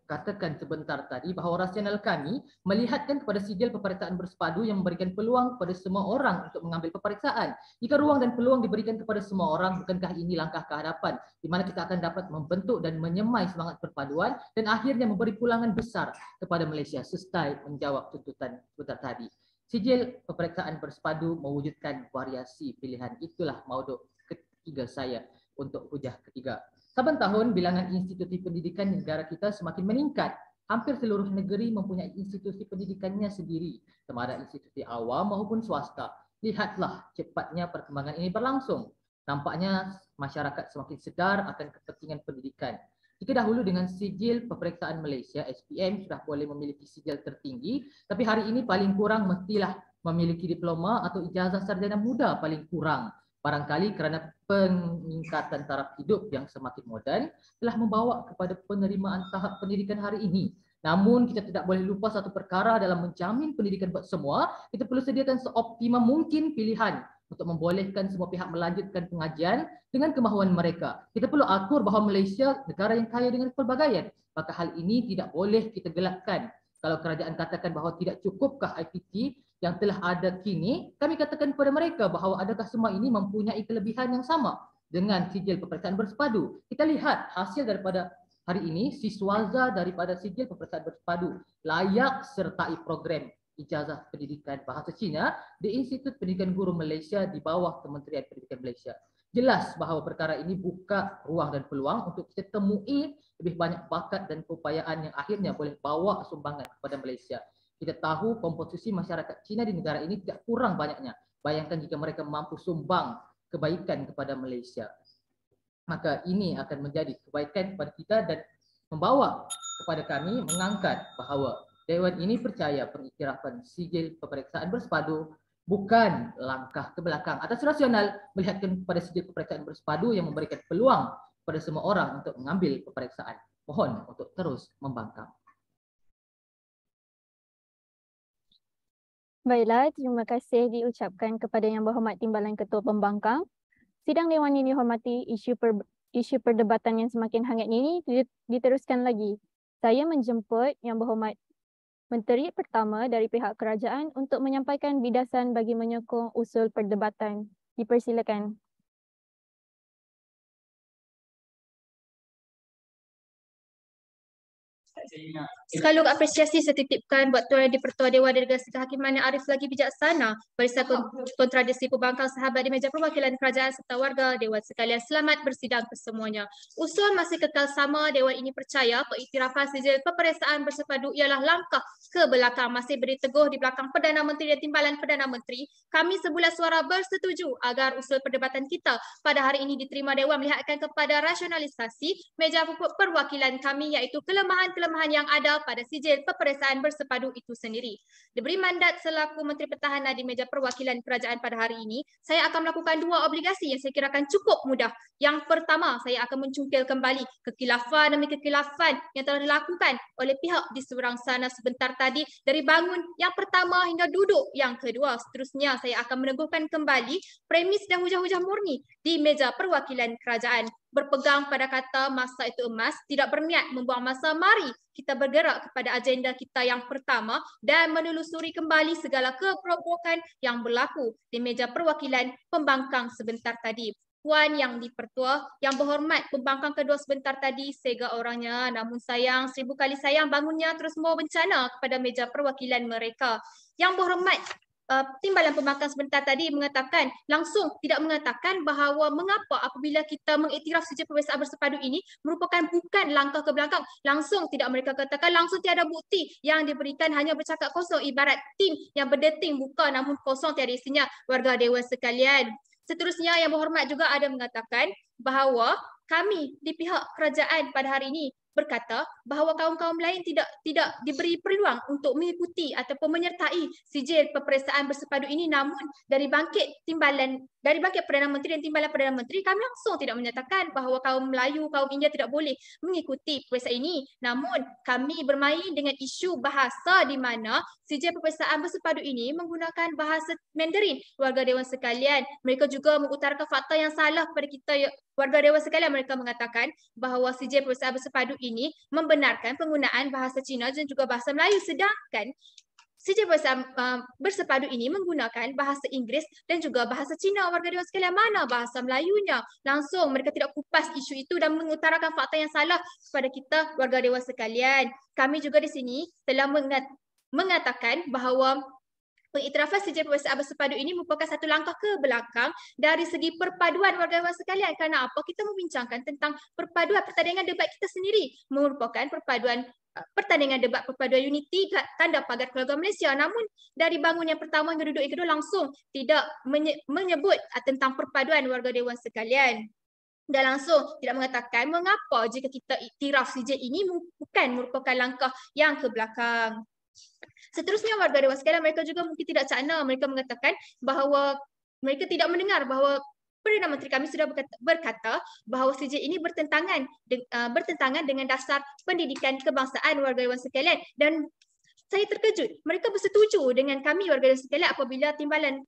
katakan sebentar tadi bahawa rasional kami melihatkan kepada sijil peperiksaan bersepadu yang memberikan peluang kepada semua orang untuk mengambil peperiksaan. Jika ruang dan peluang diberikan kepada semua orang, bukankah ini langkah ke hadapan di mana kita akan dapat membentuk dan menyemai semangat perpaduan dan akhirnya memberi pulangan besar kepada Malaysia serta menjawab tuntutan sebentar tadi. Sijil peperiksaan bersepadu mewujudkan variasi pilihan. Itulah mauduk ketiga saya untuk hujah ketiga. Saban tahun bilangan institusi pendidikan negara kita semakin meningkat. Hampir seluruh negeri mempunyai institusi pendidikannya sendiri, sama ada institusi awam maupun swasta. Lihatlah cepatnya perkembangan ini berlangsung. Nampaknya masyarakat semakin sedar akan kepentingan pendidikan. Jika dahulu dengan sijil peperiksaan Malaysia, SPM sudah boleh memiliki sijil tertinggi, tapi hari ini paling kurang mestilah memiliki diploma atau ijazah sarjana muda paling kurang. Barangkali kerana peningkatan taraf hidup yang semakin moden telah membawa kepada penerimaan tahap pendidikan hari ini. Namun kita tidak boleh lupa satu perkara dalam menjamin pendidikan buat semua, kita perlu sediakan seoptimum mungkin pilihan untuk membolehkan semua pihak melanjutkan pengajian dengan kemahuan mereka. Kita perlu atur bahawa Malaysia negara yang kaya dengan pelbagaian. Maka hal ini tidak boleh kita gelakkan. Kalau kerajaan katakan bahawa tidak cukupkah IPT yang telah ada kini, kami katakan kepada mereka bahawa adakah semua ini mempunyai kelebihan yang sama dengan sijil peperiksaan bersepadu. Kita lihat hasil daripada hari ini, siswaza daripada sijil peperiksaan bersepadu layak sertai program ijazah pendidikan bahasa Cina di Institut Pendidikan Guru Malaysia di bawah Kementerian Pendidikan Malaysia. Jelas bahawa perkara ini buka ruang dan peluang untuk kita temui lebih banyak bakat dan keupayaan yang akhirnya boleh bawa sumbangan kepada Malaysia. Kita tahu komposisi masyarakat Cina di negara ini tidak kurang banyaknya. Bayangkan jika mereka mampu sumbang kebaikan kepada Malaysia. Maka ini akan menjadi kebaikan kepada kita dan membawa kepada kami mengangkat bahawa Dewan ini percaya pengiktirafan sijil peperiksaan bersepadu bukan langkah ke belakang atas rasional, melihatkan kepada sijil peperiksaan bersepadu yang memberikan peluang kepada semua orang untuk mengambil peperiksaan. Mohon untuk terus membangkang. Baiklah, terima kasih diucapkan kepada Yang Berhormat Timbalan Ketua Pembangkang. Sidang Dewan ini dihormati, isu perdebatan yang semakin hangat ini diteruskan lagi. Saya menjemput Yang Berhormat Menteri Pertama dari pihak kerajaan untuk menyampaikan bidasan bagi menyokong usul perdebatan. Dipersilakan. Sekaligus apresiasi saya titipkan buat Tuan di Pertua Dewan Delegasi Kehakiman yang arif lagi bijaksana, barisan kontradiksi pembangkang sahabat di meja perwakilan kerajaan serta warga Dewan sekalian. Selamat bersidang kesemuanya. Usul masih kekal sama. Dewan ini percaya pengiktirafan sijil peperiksaan bersepadu ialah langkah ke belakang, masih beri teguh di belakang Perdana Menteri dan Timbalan Perdana Menteri. Kami sebulan suara bersetuju agar usul perdebatan kita pada hari ini diterima Dewan melihatkan kepada rasionalisasi meja perwakilan kami, iaitu kelemahan yang ada pada sijil peperiksaan bersepadu itu sendiri. Diberi mandat selaku Menteri Pertahanan di meja perwakilan kerajaan pada hari ini, saya akan melakukan dua obligasi yang saya kira akan cukup mudah. Yang pertama, saya akan mencungkil kembali kekhilafan demi kekhilafan yang telah dilakukan oleh pihak di seberang sana sebentar tadi, dari bangun yang pertama hingga duduk yang kedua. Seterusnya, saya akan meneguhkan kembali premis dan hujah-hujah murni di meja perwakilan kerajaan. Berpegang pada kata masa itu emas, tidak berniat membuang masa, mari kita bergerak kepada agenda kita yang pertama dan menelusuri kembali segala keperobokan yang berlaku di meja perwakilan pembangkang sebentar tadi. Puan Yang di-Pertua, Yang Berhormat Pembangkang kedua sebentar tadi, sega orangnya, namun sayang, 1000 kali sayang bangunnya terus membawa bencana kepada meja perwakilan mereka. Yang Berhormat Timbalan Pembangkang sebentar tadi mengatakan, langsung tidak mengatakan bahawa mengapa apabila kita mengiktiraf sijil peperiksaan bersepadu ini merupakan bukan langkah ke belakang. Langsung tidak mereka katakan, langsung tiada bukti yang diberikan, hanya bercakap kosong, ibarat tim yang berdeting buka namun kosong tiada isinya. Warga Dewan sekalian. Seterusnya Yang Berhormat juga ada mengatakan bahawa kami di pihak kerajaan pada hari ini berkata bahawa kaum-kaum lain tidak diberi peluang untuk mengikuti ataupun menyertai sijil peperiksaan bersepadu ini, namun dari bangkit Perdana Menteri dan Timbalan Perdana Menteri, kami langsung tidak menyatakan bahawa kaum Melayu, kaum India tidak boleh mengikuti peperiksaan ini. Namun kami bermain dengan isu bahasa di mana sijil peperiksaan bersepadu ini menggunakan bahasa Mandarin. Warga Dewan sekalian, mereka juga mengutarakan fakta yang salah kepada kita warga Dewan sekalian. Mereka mengatakan bahawa sijil peperiksaan bersepadu ini membenarkan penggunaan bahasa Cina dan juga bahasa Melayu, sedangkan sijil peperiksaan bersepadu ini menggunakan bahasa Inggeris dan juga bahasa Cina. Warga Dewan sekalian, mana bahasa Melayunya? Langsung mereka tidak kupas isu itu dan mengutarakan fakta yang salah kepada kita warga Dewan sekalian. Kami juga di sini telah mengatakan bahawa pengiktirafan sijil peperiksaan bersepadu ini merupakan satu langkah ke belakang dari segi perpaduan warga Dewan sekalian. Kerana apa? Kita membincangkan tentang pertandingan debat kita sendiri, merupakan pertandingan debat perpaduan unity tanda pagar keluarga Malaysia. Namun dari bangun yang pertama hingga duduk yang kedua langsung tidak menyebut tentang perpaduan warga Dewan sekalian. Dan langsung tidak mengatakan mengapa jika kita iktiraf sijil ini bukan merupakan langkah yang ke belakang. Seterusnya warga Dewan sekalian, mereka juga mungkin tidak cakna. Mereka mengatakan bahawa mereka tidak mendengar bahawa Perdana Menteri kami sudah berkata bahawa sijil ini bertentangan dengan dasar pendidikan kebangsaan warga Dewan sekalian, dan saya terkejut. Mereka bersetuju dengan kami warga dewan sekalian apabila timbalan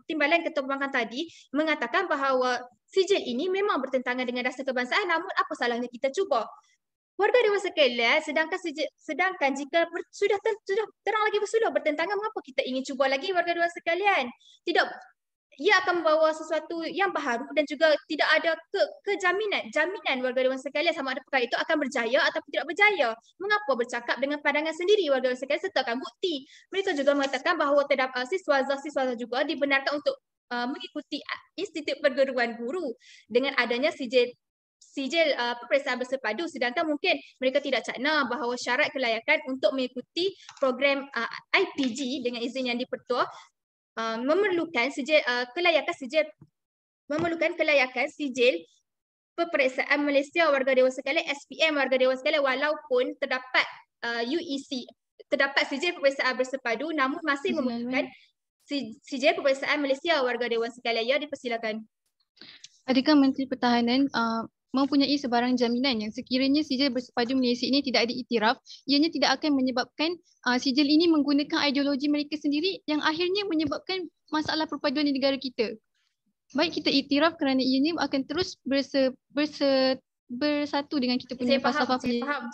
timbalan ketua pembangkang tadi mengatakan bahawa sijil ini memang bertentangan dengan dasar kebangsaan, namun apa salahnya kita cuba. Warga dewan sekalian, sedangkan jika sudah terang lagi bersulah bertentangan, mengapa kita ingin cuba lagi warga dewan sekalian? Tidak, ia akan membawa sesuatu yang baharu dan juga tidak ada jaminan warga dewan sekalian sama ada perkara itu akan berjaya atau tidak berjaya. Mengapa bercakap dengan pandangan sendiri warga dewan sekalian sertakan bukti? Mereka juga mengatakan bahawa terdapat siswa juga dibenarkan untuk mengikuti Institut Perguruan Guru dengan adanya sijil peperiksaan bersepadu, sedangkan mungkin mereka tidak cakna bahawa syarat kelayakan untuk mengikuti program IPG dengan izin yang dipertua memerlukan kelayakan sijil peperiksaan Malaysia warga dewan sekalian, SPM warga dewan sekalian, walaupun terdapat UEC, terdapat sijil peperiksaan bersepadu namun masih memerlukan sijil peperiksaan Malaysia warga dewan sekalian. Ya, dipersilakan. Adakah Menteri Pertahanan mempunyai sebarang jaminan yang sekiranya sijil bersepadu Malaysia ini tidak diiktiraf, ianya tidak akan menyebabkan sijil ini menggunakan ideologi mereka sendiri yang akhirnya menyebabkan masalah perpaduan di negara kita. Baik kita iktiraf kerana ianya akan terus bersatu dengan kita punya falsafah.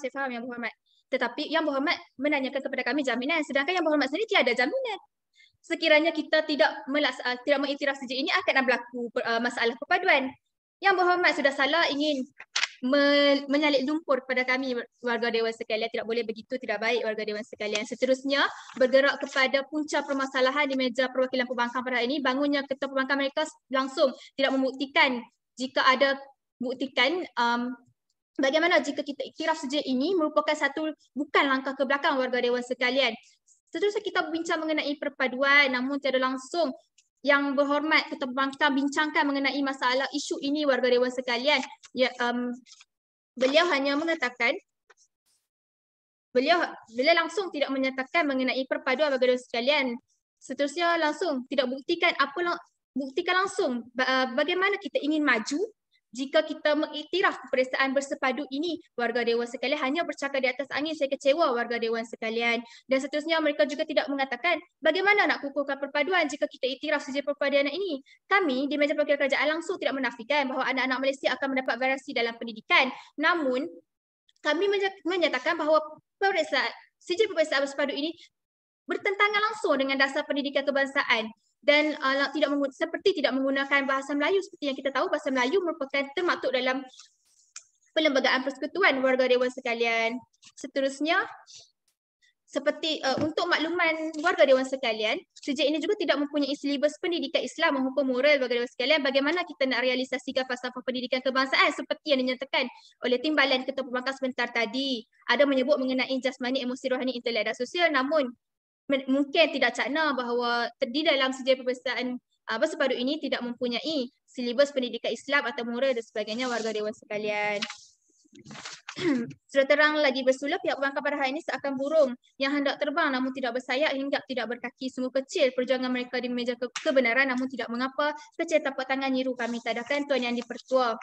Saya faham Yang Berhormat. Tetapi Yang Berhormat menanyakan kepada kami jaminan, sedangkan Yang Berhormat sendiri tiada jaminan. Sekiranya kita tidak mengiktiraf sijil ini akan berlaku masalah perpaduan. Yang Berhormat sudah salah ingin menyalik lumpur kepada kami warga dewan sekalian. Tidak boleh begitu, tidak baik warga dewan sekalian. Seterusnya bergerak kepada punca permasalahan di meja perwakilan pembangkang pada hari ini. Bangunnya ketua pembangkang mereka langsung tidak membuktikan jika ada buktikan bagaimana jika kita iktiraf sijil ini merupakan bukan langkah ke belakang warga dewan sekalian. Seterusnya kita berbincang mengenai perpaduan namun tiada langsung Yang Berhormat Ketua Pembangkang bincangkan mengenai masalah isu ini warga dewan sekalian. Ya, beliau hanya mengatakan, beliau langsung tidak menyatakan mengenai perpaduan warga dewan sekalian. Seterusnya langsung tidak buktikan langsung bagaimana kita ingin maju jika kita mengiktiraf peperiksaan bersepadu ini. Warga dewan sekalian hanya bercakap di atas angin. Saya kecewa warga dewan sekalian. Dan seterusnya mereka juga tidak mengatakan bagaimana nak kukuhkan perpaduan jika kita iktiraf sijil perpaduan ini. Kami di meja perwakilan kerajaan langsung tidak menafikan bahawa anak-anak Malaysia akan mendapat variasi dalam pendidikan. Namun kami menyatakan bahawa sijil peperiksaan bersepadu ini bertentangan langsung dengan dasar pendidikan kebangsaan. Dan tidak menggunakan bahasa Melayu. Seperti yang kita tahu, bahasa Melayu merupakan termaktub dalam Perlembagaan Persekutuan warga dewan sekalian. Seterusnya, seperti untuk makluman warga dewan sekalian, sijil ini juga tidak mempunyai silibus pendidikan Islam menghukum moral warga dewan sekalian. Bagaimana kita nak realisasikan falsafah pendidikan kebangsaan seperti yang dinyatakan oleh timbalan ketua pembangkang sebentar tadi. Ada menyebut mengenai jasmani, emosi, rohani, intelek dan sosial, namun mungkin tidak cakna bahawa di dalam sijil peperiksaan bersepadu ini tidak mempunyai silibus pendidikan Islam atau moral dan sebagainya warga dewan sekalian. Sudah terang lagi bersulah pihak pembangkang pada hari ini seakan burung yang hendak terbang namun tidak bersayap hingga tidak berkaki. Sungguh kecil perjuangan mereka di meja kebenaran namun tidak mengapa. Kecil tapak tangan nyiru kami tadakan Tuan Yang Dipertua.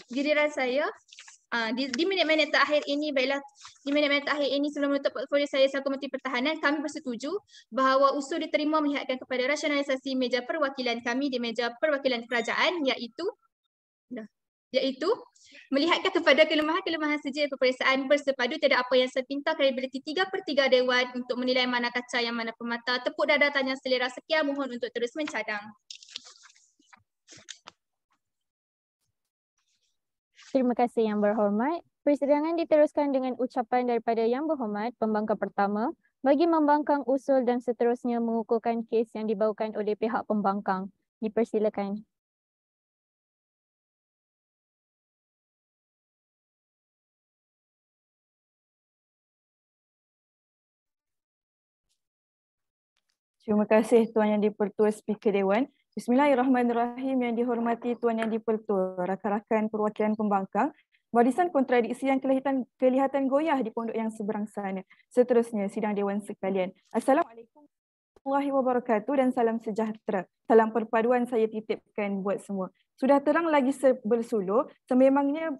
Giliran saya. Di minit-minit terakhir ini, baiklah, di minit-minit terakhir ini sebelum menutup portfolio saya selaku Menteri Pertahanan, kami bersetuju bahawa usul diterima melihatkan kepada rasionalisasi meja perwakilan kami di meja perwakilan kerajaan iaitu melihatkan kepada kelemahan-kelemahan sijil peperiksaan bersepadu. Tiada apa yang sepintar kredibiliti 3/3 Dewan untuk menilai mana kaca yang mana pemata. Tepuk dada tanya selera. Sekian, mohon untuk terus mencadang. Terima kasih Yang Berhormat. Persidangan diteruskan dengan ucapan daripada Yang Berhormat Pembangkang Pertama bagi membangkang usul dan seterusnya mengukuhkan kes yang dibawakan oleh pihak pembangkang. Dipersilakan. Terima kasih Tuan Yang Dipertua Speaker Dewan. Bismillahirrahmanirrahim. Yang dihormati Tuan Yang Dipertua, rakan-rakan perwakilan pembangkang, barisan kontradiksi yang kelihatan goyah di pondok yang seberang sana. Seterusnya, sidang Dewan sekalian. Assalamualaikum warahmatullahi wabarakatuh dan salam sejahtera. Salam perpaduan saya titipkan buat semua. Sudah terang lagi bersuluh, sememangnya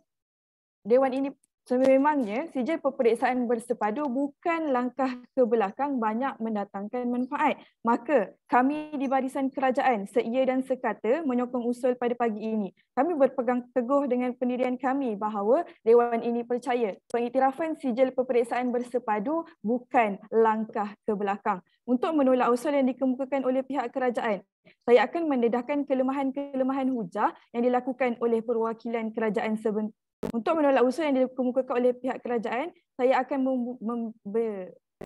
Dewan ini Sememangnya, sijil peperiksaan bersepadu bukan langkah ke belakang banyak mendatangkan manfaat. Maka, kami di Barisan Kerajaan seia dan sekata menyokong usul pada pagi ini. Kami berpegang teguh dengan pendirian kami bahawa Dewan ini percaya pengiktirafan sijil peperiksaan bersepadu bukan langkah ke belakang. Untuk menolak usul yang dikemukakan oleh pihak kerajaan, saya akan mendedahkan kelemahan-kelemahan hujah yang dilakukan oleh perwakilan kerajaan sebentar. Untuk menolak usul yang dikemukakan oleh pihak kerajaan, saya akan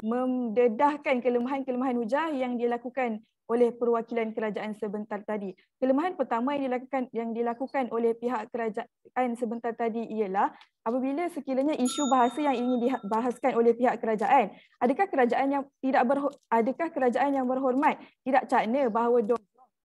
mendedahkan kelemahan-kelemahan hujah yang dilakukan oleh perwakilan kerajaan sebentar tadi. Kelemahan pertama yang dilakukan oleh pihak kerajaan sebentar tadi ialah apabila sekiranya isu bahasa yang ingin dibahaskan oleh pihak kerajaan, adakah kerajaan yang berhormat tidak cakna bahawa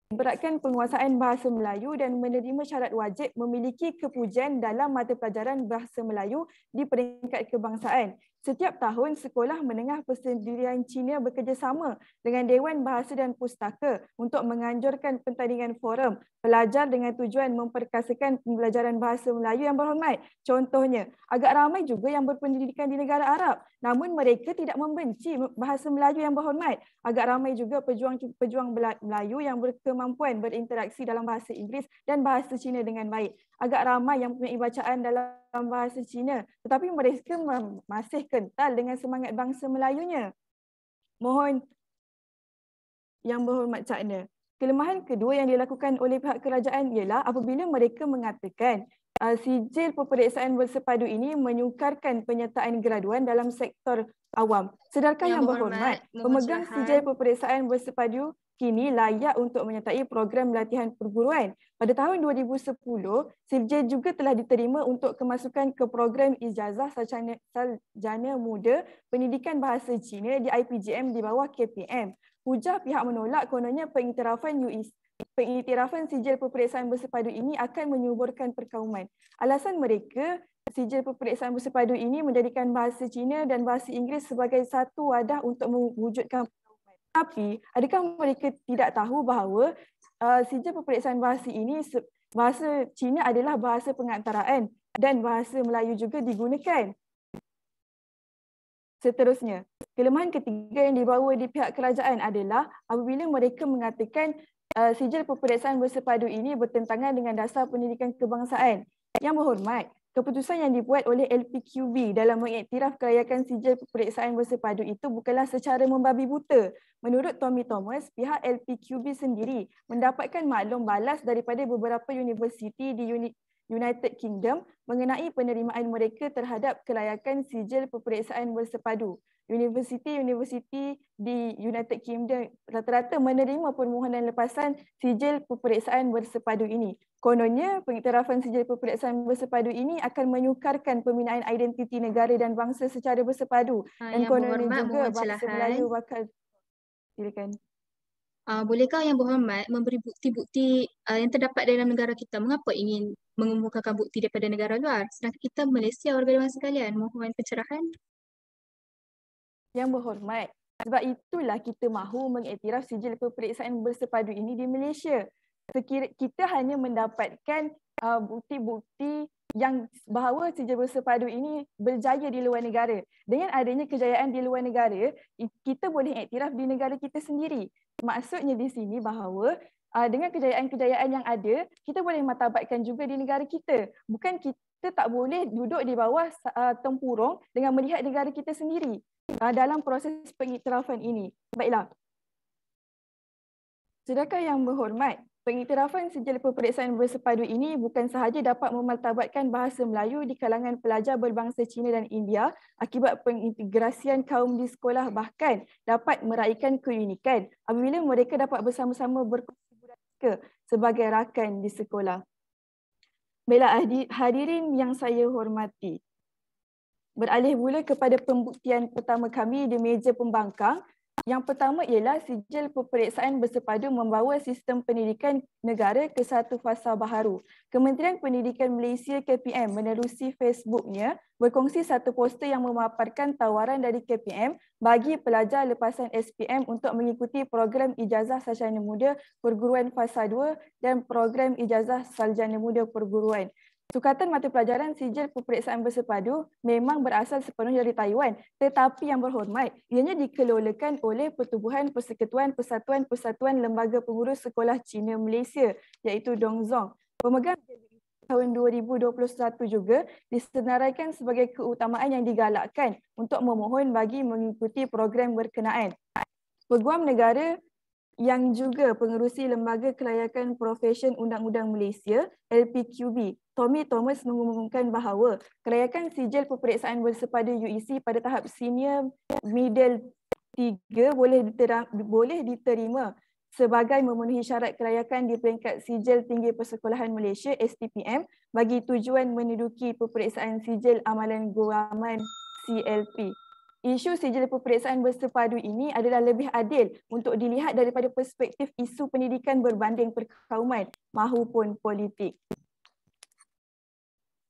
beratkan penguasaan bahasa Melayu dan menerima syarat wajib memiliki kepujian dalam mata pelajaran bahasa Melayu di peringkat kebangsaan. Setiap tahun, Sekolah Menengah Persendirian Cina bekerjasama dengan Dewan Bahasa dan Pustaka untuk menganjurkan pertandingan forum pelajar dengan tujuan memperkasakan pembelajaran bahasa Melayu yang berhormat. Contohnya, agak ramai juga yang berpendidikan di negara Arab, namun mereka tidak membenci bahasa Melayu yang berhormat. Agak ramai juga pejuang Melayu yang berkemampuan berinteraksi dalam bahasa Inggeris dan bahasa Cina dengan baik. Agak ramai yang mempunyai bacaan dalam bahasa Cina, tetapi mereka masih kental dengan semangat bangsa Melayunya. Mohon yang berhormat cakna. Kelemahan kedua yang dilakukan oleh pihak kerajaan ialah apabila mereka mengatakan sijil peperiksaan bersepadu ini menyukarkan penyertaan graduan dalam sektor awam. Sedarkah yang berhormat, pemegang sijil peperiksaan bersepadu kini layak untuk menyertai program latihan perguruan. Pada tahun 2010, sijil juga telah diterima untuk kemasukan ke program ijazah sarjana muda pendidikan bahasa Cina di IPGM di bawah KPM. Hujah pihak menolak kononnya pengiktirafan sijil peperiksaan bersepadu ini akan menyuburkan perkauman. Alasan mereka, sijil peperiksaan bersepadu ini menjadikan bahasa Cina dan bahasa Inggeris sebagai satu wadah untuk mewujudkan perkauman. Tapi, adakah mereka tidak tahu bahawa sijil peperiksaan bahasa ini, bahasa Cina adalah bahasa pengantaraan dan bahasa Melayu juga digunakan. Seterusnya, kelemahan ketiga yang dibawa di pihak kerajaan adalah apabila mereka mengatakan sijil peperiksaan bersepadu ini bertentangan dengan dasar pendidikan kebangsaan. Yang berhormat, keputusan yang dibuat oleh LPQB dalam mengiktiraf kelayakan sijil peperiksaan bersepadu itu bukanlah secara membabi buta. Menurut Tommy Thomas, pihak LPQB sendiri mendapatkan maklum balas daripada beberapa universiti di United Kingdom mengenai penerimaan mereka terhadap kelayakan sijil peperiksaan bersepadu. Universiti-universiti di United Kingdom rata-rata menerima permohonan lepasan sijil peperiksaan bersepadu ini. Kononnya, pengiktirafan sijil peperiksaan bersepadu ini akan menyukarkan pembinaan identiti negara dan bangsa secara bersepadu. Dan kononnya juga bangsa Melayu bakal... Silakan. Bolehkah Yang Berhormat memberi bukti-bukti yang terdapat dalam negara kita? Mengapa ingin mengemukakan bukti daripada negara luar? Sedangkan kita Malaysia, warga dewan sekalian, mohon pencerahan. Yang Berhormat, sebab itulah kita mahu mengiktiraf sijil peperiksaan bersepadu ini di Malaysia. Kita hanya mendapatkan bukti-bukti yang bahawa sijil bersepadu ini berjaya di luar negara. Dengan adanya kejayaan di luar negara, kita boleh iktiraf di negara kita sendiri. Maksudnya di sini bahawa dengan kejayaan-kejayaan yang ada, kita boleh martabatkan juga di negara kita. Bukan kita tak boleh duduk di bawah tempurung dengan melihat negara kita sendiri dalam proses pengiktirafan ini. Baiklah. Sedangkan Yang Berhormat, pengiktirafan sijil peperiksaan bersepadu ini bukan sahaja dapat memartabatkan bahasa Melayu di kalangan pelajar berbangsa Cina dan India akibat pengintegrasian kaum di sekolah, bahkan dapat meraihkan keunikan apabila mereka dapat bersama-sama berkongsi budaya sebagai rakan di sekolah. Baiklah hadirin yang saya hormati. Beralih pula kepada pembuktian pertama kami di meja pembangkang. Yang pertama ialah sijil peperiksaan bersepadu membawa sistem pendidikan negara ke satu fasa baharu. Kementerian Pendidikan Malaysia KPM menerusi Facebooknya berkongsi satu poster yang memaparkan tawaran dari KPM bagi pelajar lepasan SPM untuk mengikuti program ijazah sarjana muda perguruan fasa 2 dan program ijazah sarjana muda perguruan. Sukatan mata pelajaran sijil peperiksaan bersepadu memang berasal sepenuhnya dari Taiwan, tetapi yang berhormat, ianya dikelolakan oleh Pertubuhan Persekutuan Persatuan Lembaga Pengurus Sekolah Cina Malaysia, iaitu Dongzong. Pemegang tahun 2021 juga disenaraikan sebagai keutamaan yang digalakkan untuk memohon bagi mengikuti program berkenaan. Peguam negara yang juga pengerusi Lembaga Kelayakan Profesyen Undang-Undang Malaysia, LPQB, Tommy Thomas mengumumkan bahawa kelayakan sijil peperiksaan bersepadu UEC pada tahap senior middle 3 boleh diterima sebagai memenuhi syarat kelayakan di peringkat sijil tinggi persekolahan Malaysia STPM bagi tujuan menduduki peperiksaan sijil amalan guaman CLP. Isu sijil peperiksaan bersepadu ini adalah lebih adil untuk dilihat daripada perspektif isu pendidikan berbanding perkauman mahupun politik.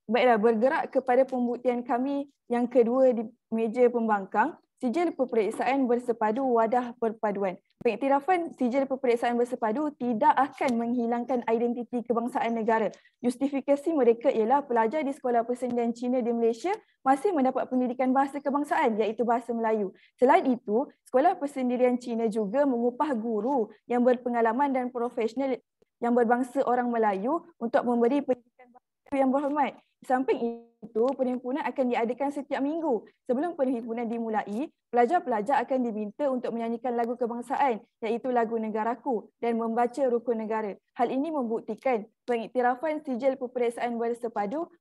Baiklah, bergerak kepada pembuktian kami yang kedua di meja pembangkang, sijil peperiksaan bersepadu wadah perpaduan. Pengiktirafan sijil peperiksaan bersepadu tidak akan menghilangkan identiti kebangsaan negara. Justifikasi mereka ialah pelajar di Sekolah Persendirian Cina di Malaysia masih mendapat pendidikan bahasa kebangsaan iaitu bahasa Melayu. Selain itu, Sekolah Persendirian Cina juga mengupah guru yang berpengalaman dan profesional yang berbangsa orang Melayu untuk memberi pendidikan bahasa yang berhormat. Di samping itu, perhimpunan akan diadakan setiap minggu. Sebelum perhimpunan dimulai, pelajar-pelajar akan diminta untuk menyanyikan lagu kebangsaan iaitu lagu Negaraku dan membaca rukun negara. Hal ini membuktikan pengiktirafan sijil peperiksaan bersepadu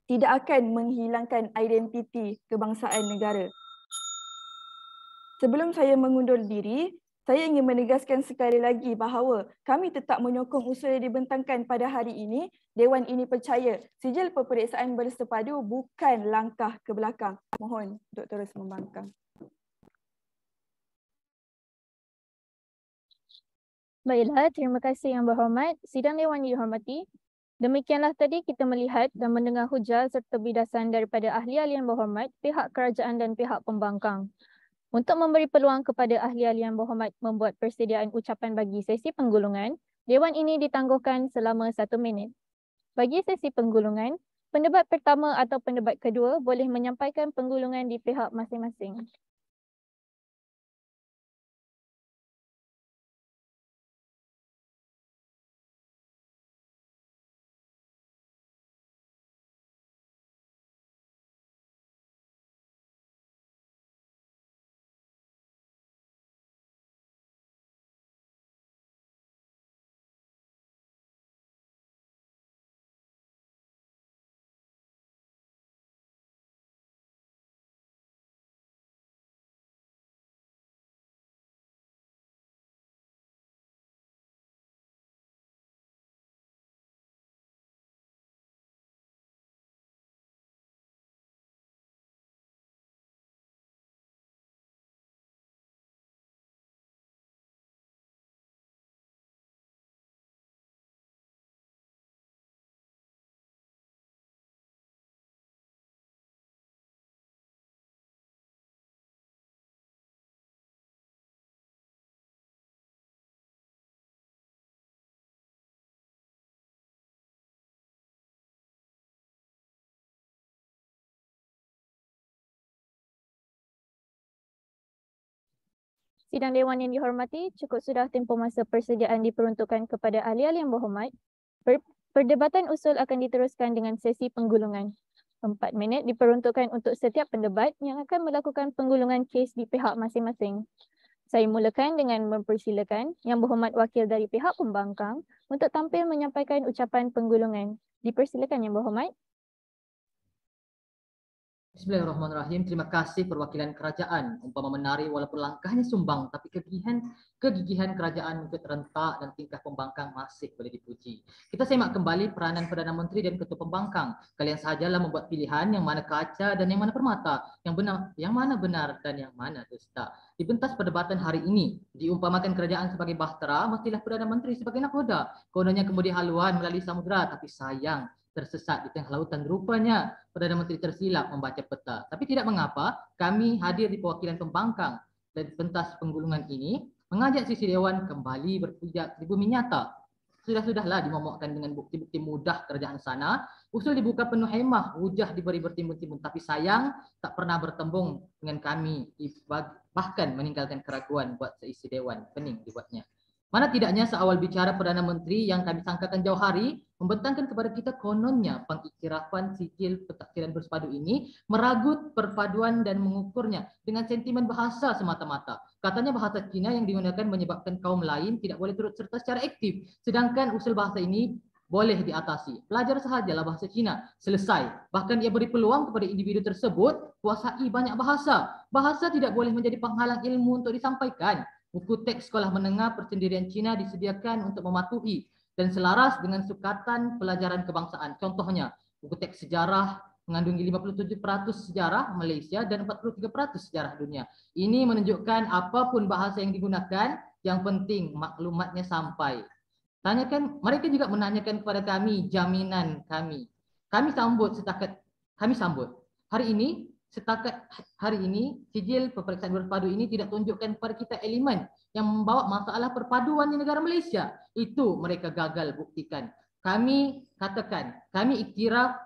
tidak akan menghilangkan identiti kebangsaan negara. Sebelum saya mengundur diri, saya ingin menegaskan sekali lagi bahawa kami tetap menyokong usul yang dibentangkan pada hari ini. Dewan ini percaya sijil peperiksaan bersepadu bukan langkah ke belakang. Mohon untuk terus membangkang. Baiklah, terima kasih yang berhormat. Sidang Dewan dihormati. Demikianlah tadi kita melihat dan mendengar hujah serta bidasan daripada ahli-ahli yang berhormat, pihak kerajaan dan pihak pembangkang. Untuk memberi peluang kepada ahli-ahli yang berhormat membuat persediaan ucapan bagi sesi penggulungan, Dewan ini ditangguhkan selama 1 minit. Bagi sesi penggulungan, pendebat pertama atau pendebat kedua boleh menyampaikan penggulungan di pihak masing-masing. Sidang Dewan yang dihormati, cukup sudah tempoh masa persediaan diperuntukkan kepada ahli-ahli yang berhormat. Perdebatan usul akan diteruskan dengan sesi penggulungan. 4 minit diperuntukkan untuk setiap pendebat yang akan melakukan penggulungan kes di pihak masing-masing. Saya mulakan dengan mempersilakan Yang Berhormat Wakil dari pihak pembangkang untuk tampil menyampaikan ucapan penggulungan. Dipersilakan Yang Berhormat. Bismillahirrahmanirrahim. Terima kasih perwakilan kerajaan. Umpama menari walaupun langkahnya sumbang, tapi kegigihan kerajaan untuk rentak dan tingkah pembangkang masih boleh dipuji. Kita semak kembali peranan Perdana Menteri dan Ketua Pembangkang. Kalian sahajalah membuat pilihan yang mana kaca dan yang mana permata, yang mana benar dan yang mana dusta. Di pentas perdebatan hari ini, diumpamakan kerajaan sebagai bahtera, mestilah Perdana Menteri sebagai nakoda. Kononnya kemudian haluan melalui samudera, tapi sayang, tersesat di tengah lautan. Rupanya Perdana Menteri tersilap membaca peta. Tapi tidak mengapa, kami hadir di perwakilan pembangkang dan pentas penggulungan ini mengajak sisi Dewan kembali berpijak di bumi nyata. Sudah-sudahlah dimomokkan dengan bukti-bukti mudah kerajaan sana. Usul dibuka penuh hemah, hujah diberi bertimbun-timbun. Tapi sayang tak pernah bertembung dengan kami. Bahkan meninggalkan keraguan buat seisi dewan. Pening dibuatnya. Mana tidaknya seawal bicara Perdana Menteri yang kami sangkakan jauh hari membentangkan kepada kita kononnya pengiktirafan sijil pentakdiran bersepadu ini meragut perpaduan dan mengukurnya dengan sentimen bahasa semata-mata. Katanya bahasa Cina yang digunakan menyebabkan kaum lain tidak boleh turut serta secara aktif. Sedangkan usul bahasa ini boleh diatasi. Pelajar sahajalah bahasa Cina. Selesai. Bahkan ia beri peluang kepada individu tersebut kuasai banyak bahasa. Bahasa tidak boleh menjadi penghalang ilmu untuk disampaikan. Buku teks sekolah menengah persendirian Cina disediakan untuk mematuhi dan selaras dengan sukatan pelajaran kebangsaan. Contohnya, buku teks sejarah mengandungi 57% sejarah Malaysia dan 43% sejarah dunia. Ini menunjukkan apapun bahasa yang digunakan, yang penting maklumatnya sampai. Mereka juga menanyakan kepada kami jaminan kami. Kami sambut. Setakat hari ini, sijil peperiksaan bersepadu ini tidak tunjukkan kepada kita elemen yang membawa masalah perpaduan di negara Malaysia. Itu mereka gagal buktikan. Kami katakan, kami iktiraf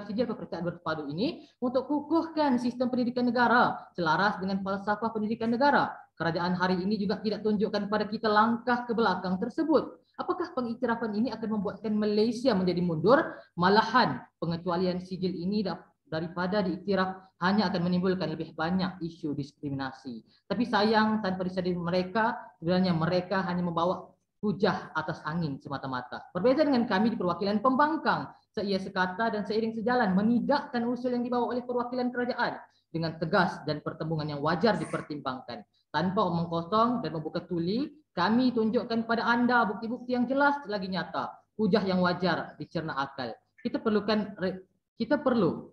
sijil peperiksaan bersepadu ini untuk kukuhkan sistem pendidikan negara selaras dengan falsafah pendidikan negara. Kerajaan hari ini juga tidak tunjukkan kepada kita langkah ke belakang tersebut. Apakah pengiktirafan ini akan membuatkan Malaysia menjadi mundur? Malahan pengecualian sijil ini daripada diiktiraf hanya akan menimbulkan lebih banyak isu diskriminasi. Tapi sayang tanpa disadari mereka, sebenarnya mereka hanya membawa hujah atas angin semata-mata. Berbeza dengan kami di perwakilan pembangkang, seia sekata dan seiring sejalan menidakkan usul yang dibawa oleh perwakilan kerajaan dengan tegas dan pertembungan yang wajar dipertimbangkan. Tanpa omong kosong dan membuka tuli, kami tunjukkan kepada anda bukti-bukti yang jelas lagi nyata, hujah yang wajar dicerna akal. Kita perlu,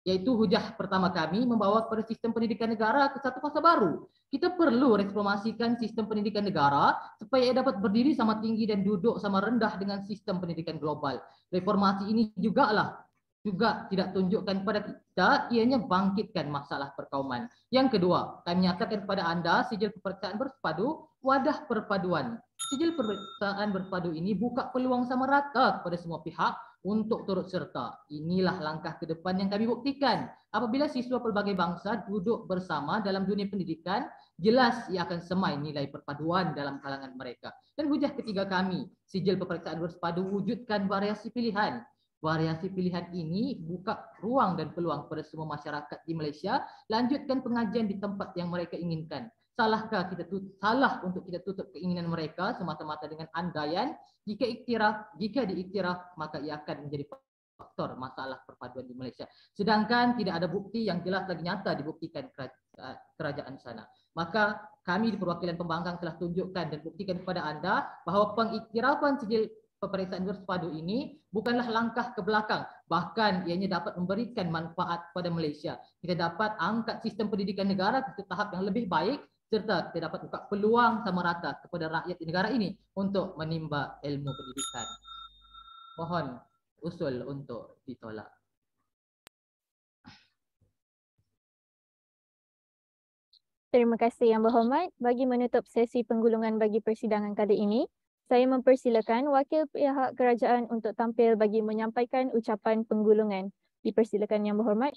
yaitu hujah pertama kami membawa kepada sistem pendidikan negara ke satu fasa baru. Kita perlu reformasikan sistem pendidikan negara supaya ia dapat berdiri sama tinggi dan duduk sama rendah dengan sistem pendidikan global. Reformasi ini juga tidak tunjukkan kepada kita ianya bangkitkan masalah perkauman. Yang kedua, kami nyatakan kepada anda sijil peperiksaan bersepadu wadah perpaduan. Sijil peperiksaan bersepadu ini buka peluang sama rata kepada semua pihak untuk turut serta. Inilah langkah ke depan yang kami buktikan. Apabila siswa pelbagai bangsa duduk bersama dalam dunia pendidikan, jelas ia akan semai nilai perpaduan dalam kalangan mereka. Dan hujah ketiga kami, sijil peperiksaan bersepadu wujudkan variasi pilihan. Variasi pilihan ini buka ruang dan peluang kepada semua masyarakat di Malaysia lanjutkan pengajian di tempat yang mereka inginkan. Salah untuk kita tutup keinginan mereka semata-mata dengan andaian jika diiktiraf maka ia akan menjadi faktor masalah perpaduan di Malaysia. Sedangkan tidak ada bukti yang jelas lagi nyata dibuktikan kerajaan sana. Maka kami di perwakilan pembangkang telah tunjukkan dan buktikan kepada anda bahawa pengiktirafan sijil peperiksaan bersepadu ini bukanlah langkah ke belakang, bahkan ianya dapat memberikan manfaat kepada Malaysia. Kita dapat angkat sistem pendidikan negara ke tahap yang lebih baik serta kita dapat buka peluang sama rata kepada rakyat di negara ini untuk menimba ilmu pendidikan. Mohon usul untuk ditolak. Terima kasih Yang Berhormat. Bagi menutup sesi penggulungan bagi persidangan kali ini, saya mempersilakan wakil pihak kerajaan untuk tampil bagi menyampaikan ucapan penggulungan. Dipersilakan Yang Berhormat.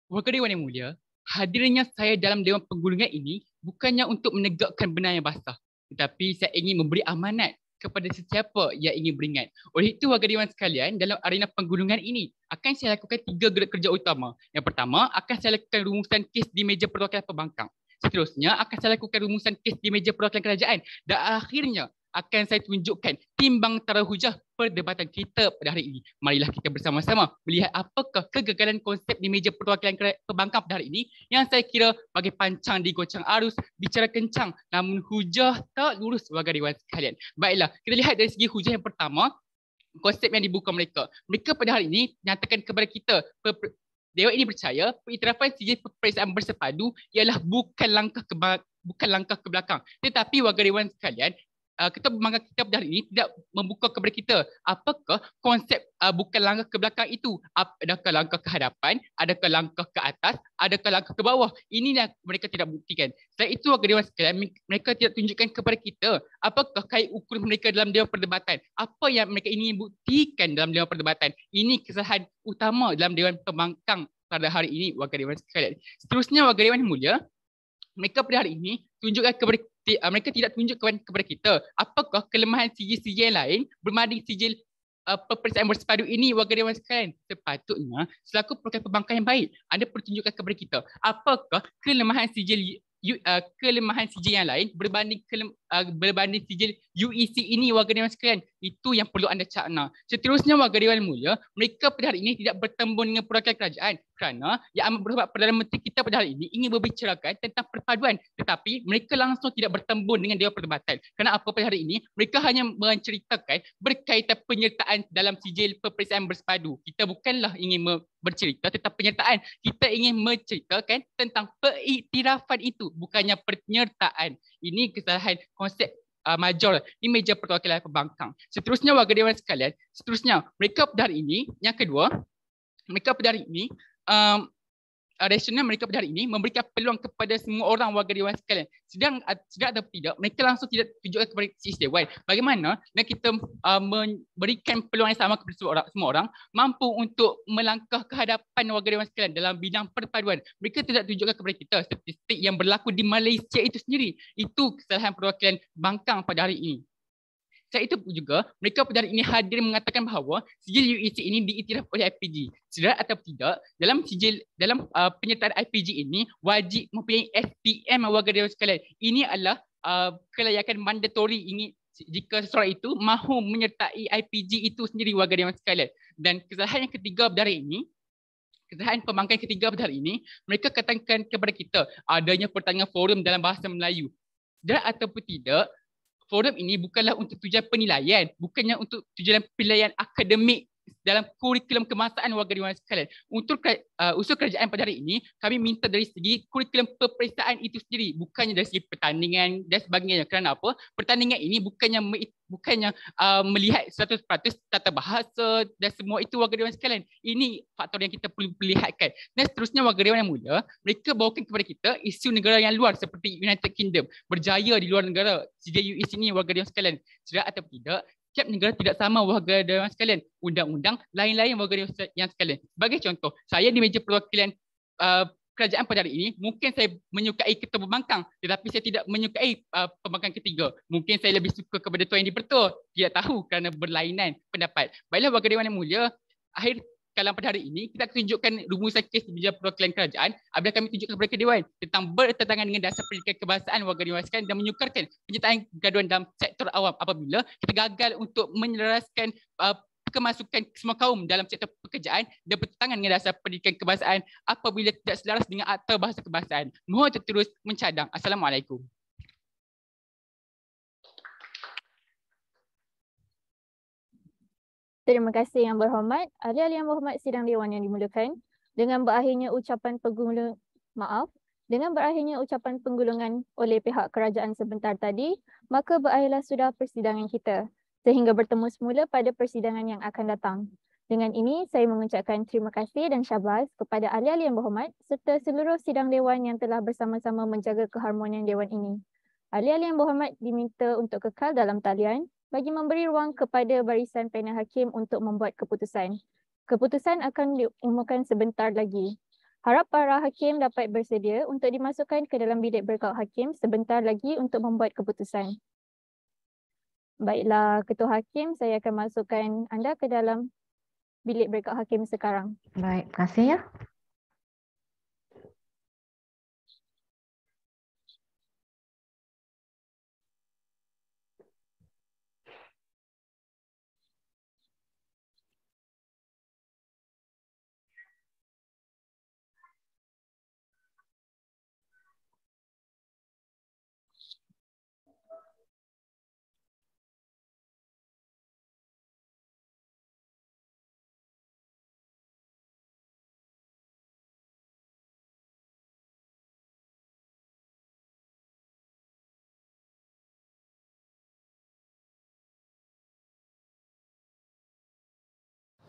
Wakil Dewan yang mulia, hadirnya saya dalam Dewan Penggulungan ini bukannya untuk menegakkan benar yang basah, tetapi saya ingin memberi amanat kepada sesiapa yang ingin beringat. Oleh itu, Wakil Dewan sekalian, dalam arena penggulungan ini akan saya lakukan 3 gerak kerja utama. Yang pertama, akan saya lakukan rumusan kes di meja perwakilan pembangkang. Seterusnya, akan saya lakukan rumusan kes di meja perwakilan kerajaan. Dan akhirnya, akan saya tunjukkan timbang tara hujah perdebatan kita pada hari ini. Marilah kita bersama-sama melihat apakah kegagalan konsep di meja perwakilan pembangkang pada hari ini yang saya kira bagi pancang di gocang arus, bicara kencang namun hujah tak lurus Wakil Dewan sekalian. Baiklah, kita lihat dari segi hujah yang pertama, konsep yang dibuka mereka. Mereka pada hari ini nyatakan kepada kita, Dewan ini percaya pengiktirafan sijil peperiksaan bersepadu ialah bukan langkah ke belakang. Tetapi Wakil Dewan sekalian, Ketua Pembangkang kita pada hari ini tidak membuka kepada kita apakah konsep bukan langkah ke belakang itu. Adakah langkah ke hadapan, adakah langkah ke atas, adakah langkah ke bawah. Inilah mereka tidak buktikan. Selain itu, warga dewan sekalian, mereka tidak tunjukkan kepada kita apakah kait ukur mereka dalam dewan perdebatan. Apa yang mereka ingin buktikan dalam dewan perdebatan. Ini kesalahan utama dalam dewan pembangkang pada hari ini, warga dewan sekalian. Seterusnya, warga dewan yang mulia, mereka pada hari ini tunjukkan kepada mereka tidak tunjukkan kepada kita apakah kelemahan sijil-sijil lain berbanding sijil peperiksaan bersepadu ini, warga dewan sekalian. Sepatutnya selaku program pembangkang yang baik, anda perlu tunjukkan kepada kita apakah kelemahan sijil yang lain berbanding sijil UEC ini, warga dewan sekalian. Itu yang perlu anda cakna. Seterusnya, warga dewan mulia, mereka pada hari ini tidak bertembung dengan perwakilan kerajaan kerana Yang Amat Berhormat Perdana Menteri kita pada hari ini ingin berbicarakan tentang perpaduan, tetapi mereka langsung tidak bertembung dengan dewan perdebatan. Kerana apa pada hari ini? Mereka hanya menceritakan berkaitan penyertaan dalam sijil peperiksaan bersepadu. Kita bukanlah ingin bercerita tentang penyertaan. Kita ingin menceritakan tentang pengiktirafan itu, bukannya penyertaan. Ini kesalahan konsep major di meja perwakilan pembangkang. Seterusnya, warga dewan sekalian, mereka pada hari ini, yang kedua, mereka pada hari ini rasional mereka pada hari ini memberikan peluang kepada semua orang, warga dewan sekalian. Sedang atau tidak, mereka langsung tidak tunjukkan kepada sis dewan. Bagaimana dan kita memberikan peluang yang sama kepada semua orang mampu untuk melangkah ke hadapan, warga dewan sekalian, dalam bidang perpaduan. Mereka tidak tunjukkan kepada kita statistik yang berlaku di Malaysia itu sendiri. Itu kesalahan perwakilan bangkang pada hari ini. Selain itu juga, mereka pada hari ini hadir mengatakan bahawa sijil UEC ini diiktiraf oleh IPG. Sedar atau tidak, dalam penyertaan IPG ini wajib mempunyai SPM, warga dewan sekalian. Ini adalah kelayakan mandatori jika seseorang itu mahu menyertai IPG itu sendiri, warga dewan sekalian. Dan kesalahan yang ketiga pada hari ini, kesalahan pembangkang ketiga pada hari ini, mereka katakan kepada kita adanya pertandingan forum dalam bahasa Melayu. Dan ataupun tidak, forum ini bukanlah untuk tujuan penilaian, bukannya untuk tujuan penilaian akademik dalam kurikulum kebangsaan, warga dewan sekalian. Untuk usul kerajaan pada hari ini, kami minta dari segi kurikulum peperiksaan itu sendiri, bukannya dari segi pertandingan dan sebagainya. Kerana apa? Pertandingan ini bukannya melihat 100% tata bahasa dan semua itu, warga dewan sekalian. Ini faktor yang kita perlu perlihatkan. Dan seterusnya, warga dewan yang mulia, mereka bawakan kepada kita isu negara yang luar seperti United Kingdom berjaya di luar negara. CJUE sini, warga dewan sekalian. Sedar atau tidak, setiap negara tidak sama, warga dewan sekalian. Undang-undang lain-lain, warga dewan yang sekalian. Sebagai contoh, saya di meja perwakilan kerajaan pada hari ini, mungkin saya menyukai ketua pembangkang, tetapi saya tidak menyukai pembangkang ketiga. Mungkin saya lebih suka kepada Tuan Yang di-Pertua. Tidak tahu kerana berlainan pendapat. Baiklah, warga dewan yang mulia, akhir kalam pada hari ini, kita akan tunjukkan rumusan kes di meja perwakilan kerajaan. Apabila kami tunjukkan kepada Dewan tentang bertentangan dengan dasar pendidikan kebangsaan, warga dewan sekalian, dan menyukarkan penyertaan gaduhan dalam sektor awam apabila kita gagal untuk menyelaraskan kemasukan semua kaum dalam sektor pekerjaan dan bertentangan dengan dasar pendidikan kebangsaan apabila tidak selaras dengan Akta Bahasa Kebangsaan. Mohon terus mencadang. Assalamualaikum. Terima kasih Yang Berhormat. Ahli-ahli Yang Berhormat sidang Dewan yang dimuliakan, dengan berakhirnya ucapan penggulungan oleh pihak kerajaan sebentar tadi, maka berakhirlah sudah persidangan kita, sehingga bertemu semula pada persidangan yang akan datang. Dengan ini, saya mengucapkan terima kasih dan syabas kepada ahli-ahli Yang Berhormat serta seluruh sidang Dewan yang telah bersama-sama menjaga keharmonian Dewan ini. Ahli-ahli Yang Berhormat diminta untuk kekal dalam talian bagi memberi ruang kepada barisan panel hakim untuk membuat keputusan. Keputusan akan diumumkan sebentar lagi. Harap para hakim dapat bersedia untuk dimasukkan ke dalam bilik breakout hakim sebentar lagi untuk membuat keputusan. Baiklah, Ketua Hakim, saya akan masukkan anda ke dalam bilik breakout hakim sekarang. Baik, terima kasih ya.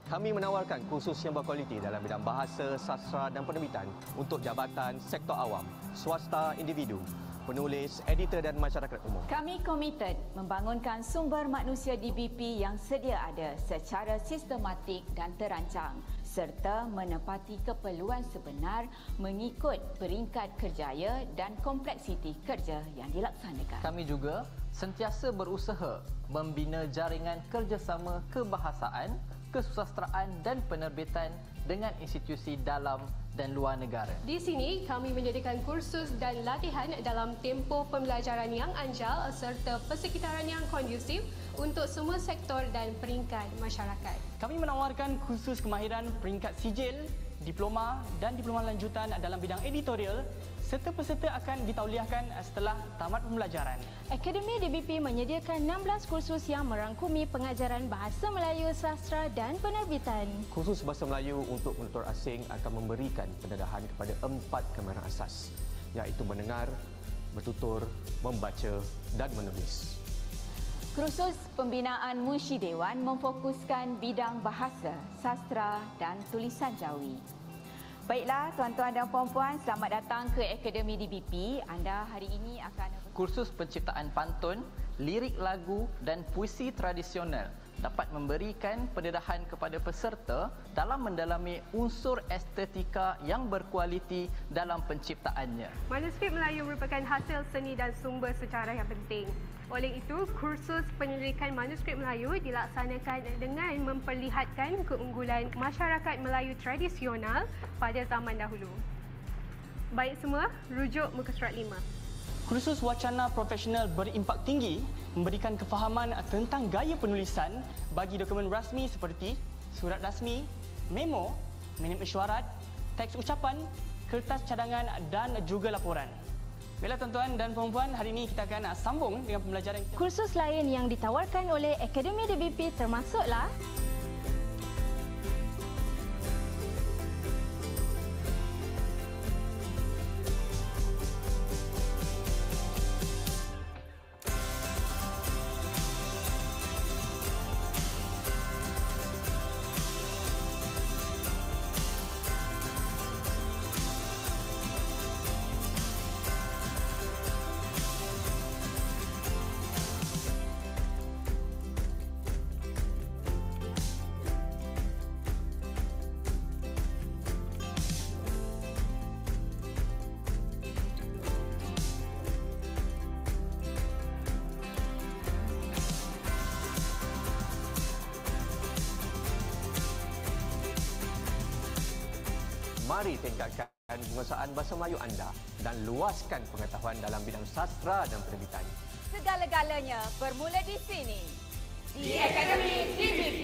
Kami menawarkan kursus yang berkualiti dalam bidang bahasa, sastra dan penerbitan untuk jabatan sektor awam, swasta, individu, penulis, editor dan masyarakat umum. Kami komited membangunkan sumber manusia DBP yang sedia ada secara sistematik dan terancang serta menepati keperluan sebenar mengikut peringkat kerjaya dan kompleksiti kerja yang dilaksanakan. Kami juga sentiasa berusaha membina jaringan kerjasama kebahasaan, kesusasteraan dan penerbitan dengan institusi dalam dan luar negara. Di sini kami menyediakan kursus dan latihan dalam tempoh pembelajaran yang anjal serta persekitaran yang kondusif untuk semua sektor dan peringkat masyarakat. Kami menawarkan kursus kemahiran peringkat sijil, diploma dan diploma lanjutan dalam bidang editorial serta peserta akan ditauliahkan setelah tamat pembelajaran. Akademi DBP menyediakan 16 kursus yang merangkumi pengajaran Bahasa Melayu, Sastra dan Penerbitan. Kursus Bahasa Melayu untuk penutur asing akan memberikan pendedahan kepada 4 kemahiran asas, iaitu mendengar, bertutur, membaca dan menulis. Kursus pembinaan Munshi Dewan memfokuskan bidang bahasa, sastra dan tulisan Jawi. Baiklah tuan-tuan dan puan-puan, selamat datang ke Akademi DBP. Anda hari ini akan kursus penciptaan pantun, lirik lagu dan puisi tradisional dapat memberikan pendedahan kepada peserta dalam mendalami unsur estetika yang berkualiti dalam penciptaannya. Manuskrip Melayu merupakan hasil seni dan sumber sejarah yang penting. Oleh itu, kursus penyelidikan manuskrip Melayu dilaksanakan dengan memperlihatkan keunggulan masyarakat Melayu tradisional pada zaman dahulu. Baik semua, rujuk muka surat 5. Kursus wacana profesional berimpak tinggi memberikan kefahaman tentang gaya penulisan bagi dokumen rasmi seperti surat rasmi, memo, minit mesyuarat, teks ucapan, kertas cadangan dan juga laporan. Baiklah tuan-tuan dan puan-puan, hari ini kita akan sambung dengan pembelajaran. Kursus lain yang ditawarkan oleh Akademi DBP termasuklah Mari tingkatkan penguasaan bahasa Melayu anda dan luaskan pengetahuan dalam bidang sastra dan penerbitan. segala-galanya bermula di sini, di Akademi DBP.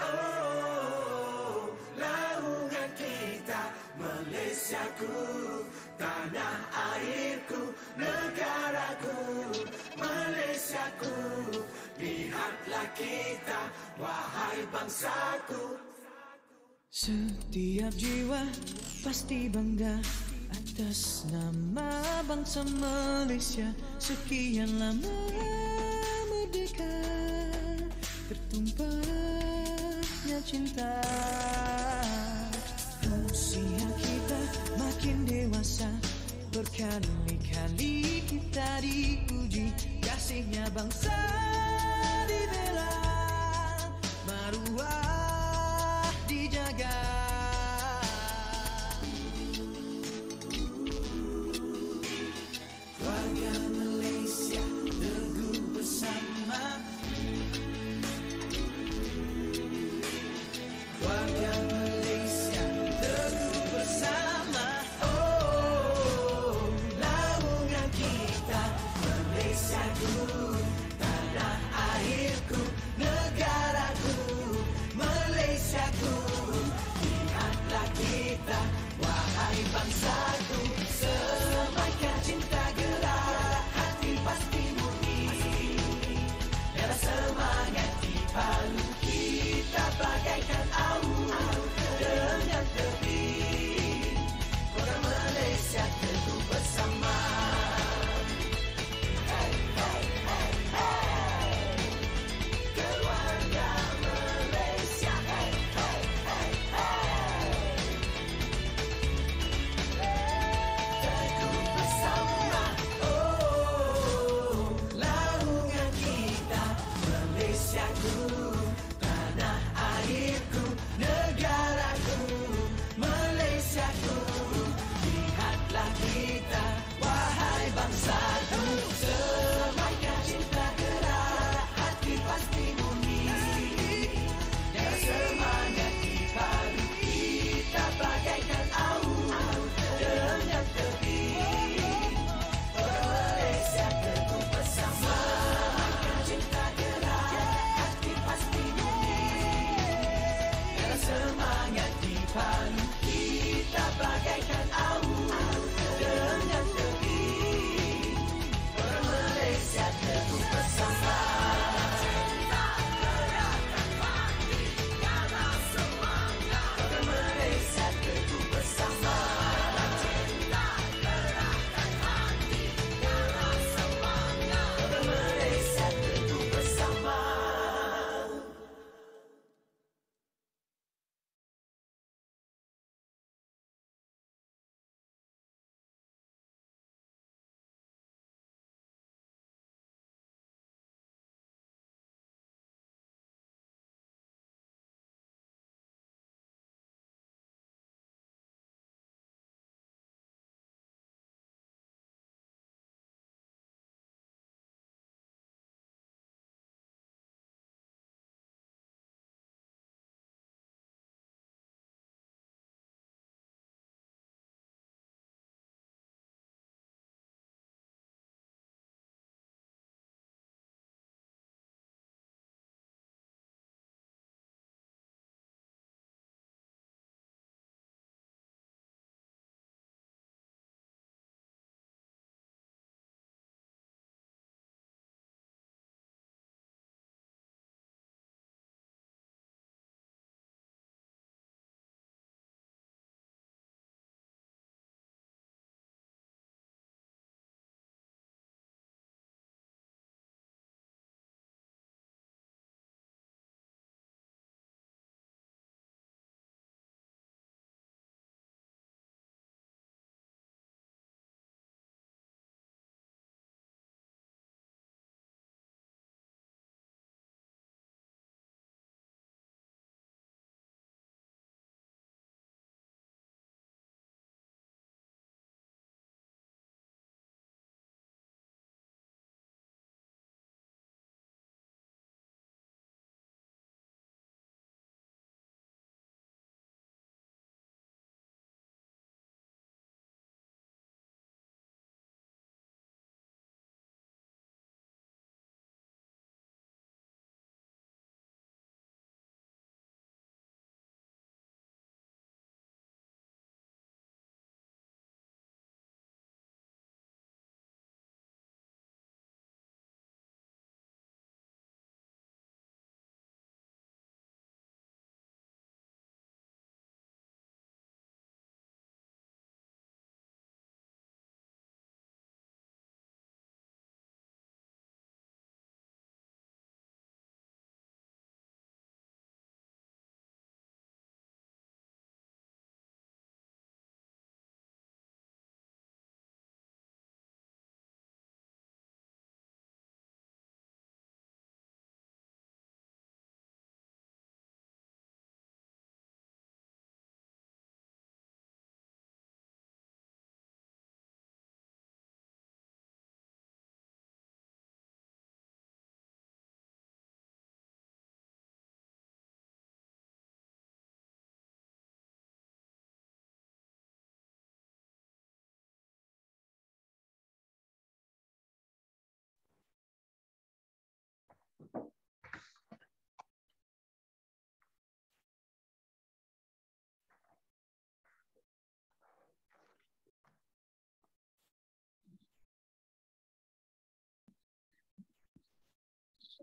Oh, naungan kita Malaysiaku tanah airku, negaraku, Malaysiaku. Lihatlah kita, wahai bangsaku. Setiap jiwa pasti bangga atas nama bangsa Malaysia. Sekian lama merdeka, tertumpahnya cinta. Usia kita makin dewasa, berkali-kali kita diuji. Kasihnya bangsa dibela, maruah dijaga. Warga Malaysia teguh bersama, warga Malaysia teguh bersama. Oh, naungan kita Malaysiaku,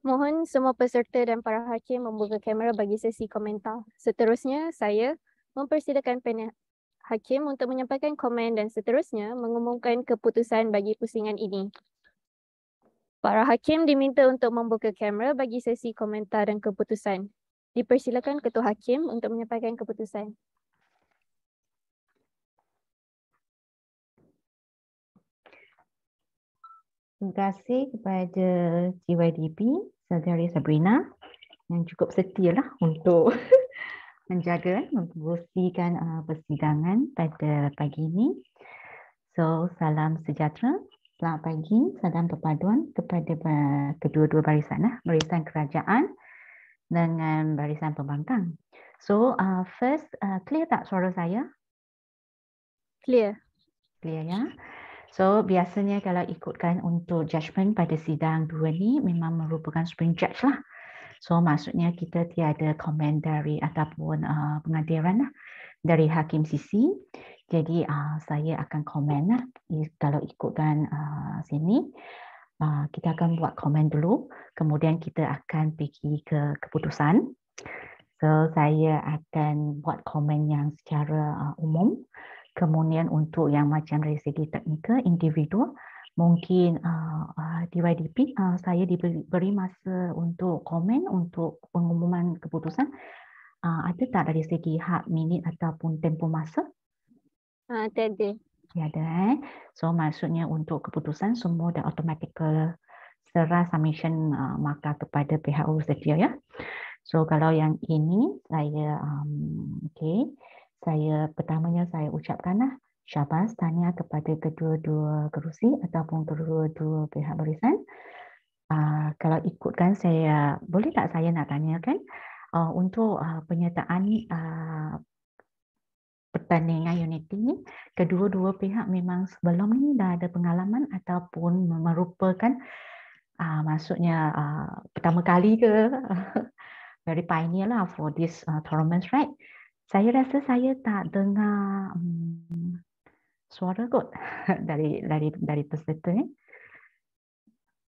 Mohon semua peserta dan para hakim membuka kamera bagi sesi komentar. Seterusnya, saya mempersilakan panel hakim untuk menyampaikan komen dan seterusnya mengumumkan keputusan bagi pusingan ini. Para hakim diminta untuk membuka kamera bagi sesi komentar dan keputusan. Dipersilakan Ketua Hakim untuk menyampaikan keputusan. Terima kasih kepada GYDP, Saudari Sabrina yang cukup setialah untuk menjaga, mempromosikan persidangan pada pagi ini. So, salam sejahtera, selamat pagi, salam perpaduan kepada kedua-dua barisan, barisan kerajaan dengan barisan pembangkang. So, first, clear tak suara saya? Clear. Clear ya. So biasanya kalau ikutkan untuk judgement pada sidang 2 ni memang merupakan Supreme Judge lah. So maksudnya kita tiada komentari ataupun penghadiran lah dari Hakim Sisi. Jadi saya akan komen lah kalau ikutkan sini. Kita akan buat komen dulu. Kemudian kita akan pergi ke keputusan. So saya akan buat komen yang secara umum. Kemudian untuk yang macam dari segi teknikal, individu, mungkin di YDP saya diberi masa untuk komen untuk pengumuman keputusan. Ada tak dari segi hak minit ataupun tempoh masa? Tiada. Tiada. So maksudnya untuk keputusan semua dah automatically serah submission markah kepada pihak urus setia ya. So kalau yang ini saya okey. Pertamanya saya ucapkanlah syabas tahniah kepada kedua-dua kerusi ataupun kedua-dua pihak barisan. Kalau ikutkan saya, boleh tak saya nak tanyakan untuk penyertaan pertandingan Unity ni, kedua-dua pihak memang sebelum ni dah ada pengalaman ataupun merupakan maksudnya pertama kali ke very pioneer lah for this tournament, right? Saya rasa saya tak dengar suara kot dari peserta ni.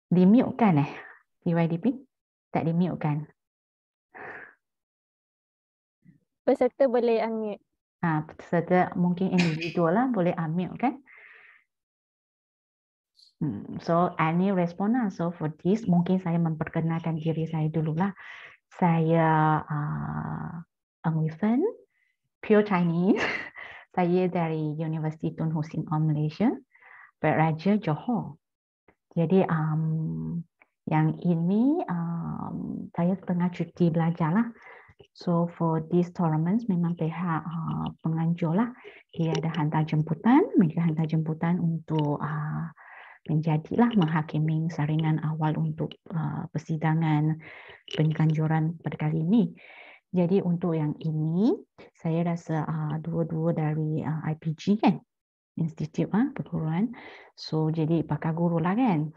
Di-mute kan PYDP? Tak di-mute kan? Peserta boleh unmute. Peserta mungkin individual lah boleh unmute kan? So any respond lah. So for this mungkin saya memperkenalkan diri saya dululah. Saya Ang Wei Fen, pure Chinese. Saya dari Universiti Tun Hussein Onn Malaysia, Raja Johor. Jadi yang ini saya setengah cuti belajar lah. So for this tournament memang pihak penganjur lah. Dia ada hantar jemputan, mereka hantar jemputan untuk menjadilah menghakimi saringan awal untuk persidangan penganjuran pada kali ini. Jadi untuk yang ini, saya rasa dua-dua dari IPG kan, Institut Perguruan. So jadi pakar guru lah kan.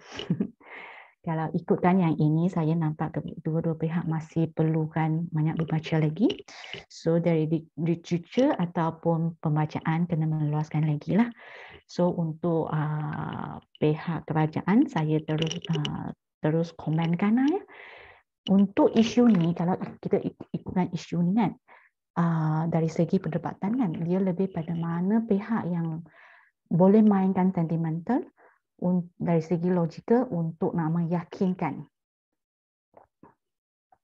Kalau ikutkan yang ini, saya nampak dua-dua pihak masih perlukan banyak dibaca lagi. So dari literature ataupun pembacaan kena meluaskan lagi lah. So untuk pihak kerajaan, saya terus komenkan lah ya. Untuk isu ni, kalau kita ikutkan isu ni kan, dari segi perdebatan kan, dia lebih pada mana pihak yang boleh mainkan sentimental dari segi logikal untuk nak meyakinkan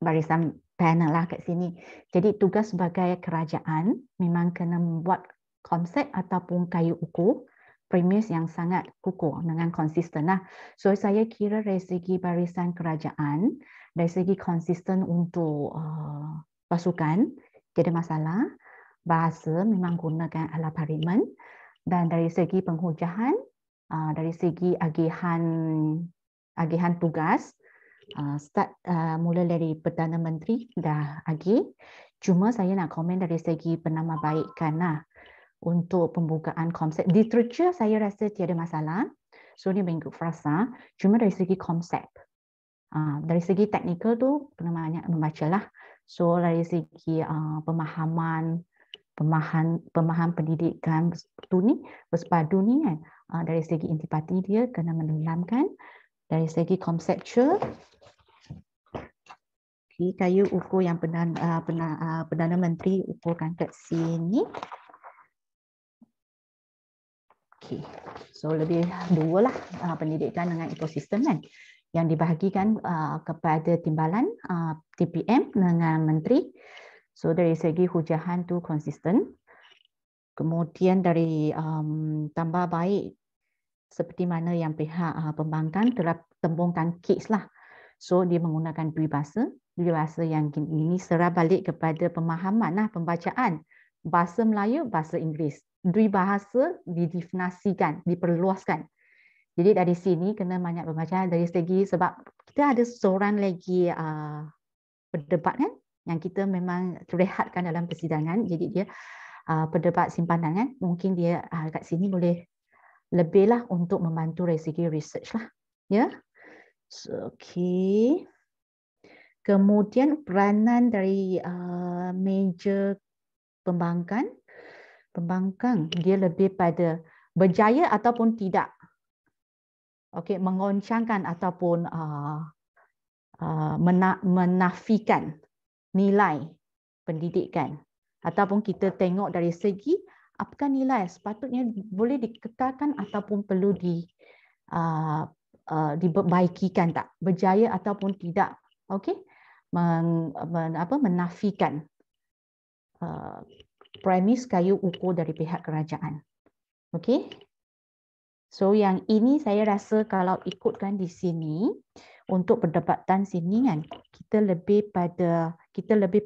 barisan panel lah kat sini. Jadi tugas sebagai kerajaan memang kena membuat konsep ataupun kayu ukur premis yang sangat kukuh dengan konsisten lah. So saya kira dari segi barisan kerajaan, dari segi konsisten untuk pasukan, tidak masalah. Bahasa memang gunakan ala parlimen. Dan dari segi penghujahan, dari segi agihan tugas, mula dari Perdana Menteri dah agih. Cuma saya nak komen dari segi penambahbaikan lah. Untuk pembukaan konsep. Literature saya rasa tiada masalah. So ni mengikut frasa. Cuma dari segi konsep. Dari segi teknikal tu kena banyak membaca lah. So dari segi pemahaman pendidikan bersepadu ni kan. Dari segi intipati dia kena mendalamkan. Dari segi konseptual Okey, kayu ukur yang Perdana Menteri ukurkan kat sini. Okey, so lebih dua lah pendidikan dengan ekosistem kan yang dibahagikan kepada timbalan TPM dengan menteri. So dari segi hujahan tu konsisten. Kemudian dari tambah baik seperti mana yang pihak pembangkang telah tembungkan case lah. So dia menggunakan dua bahasa yang ini serah balik kepada pemahaman lah, pembacaan bahasa Melayu, bahasa Inggeris. Dua bahasa didefinisikan, diperluaskan. Jadi dari sini kena banyak membaca dari segi sebab kita ada seorang lagi pendebat kan yang kita memang rehatkan dalam persidangan. Jadi dia pendebat simpanan kan, mungkin dia kat sini boleh lebihlah untuk membantu dari segi research lah. Ya. So, okey. Kemudian peranan dari meja pembangkang dia lebih pada berjaya ataupun tidak. Okey, mengoncangkan ataupun menafikan nilai pendidikan ataupun kita tengok dari segi apakah nilai sepatutnya boleh dikekalkan ataupun perlu diperbaikikan tak, berjaya ataupun tidak. Okey, menafikan premis kayu ukur dari pihak kerajaan. Okey. So yang ini saya rasa kalau ikutkan di sini untuk perdebatan sini kan kita lebih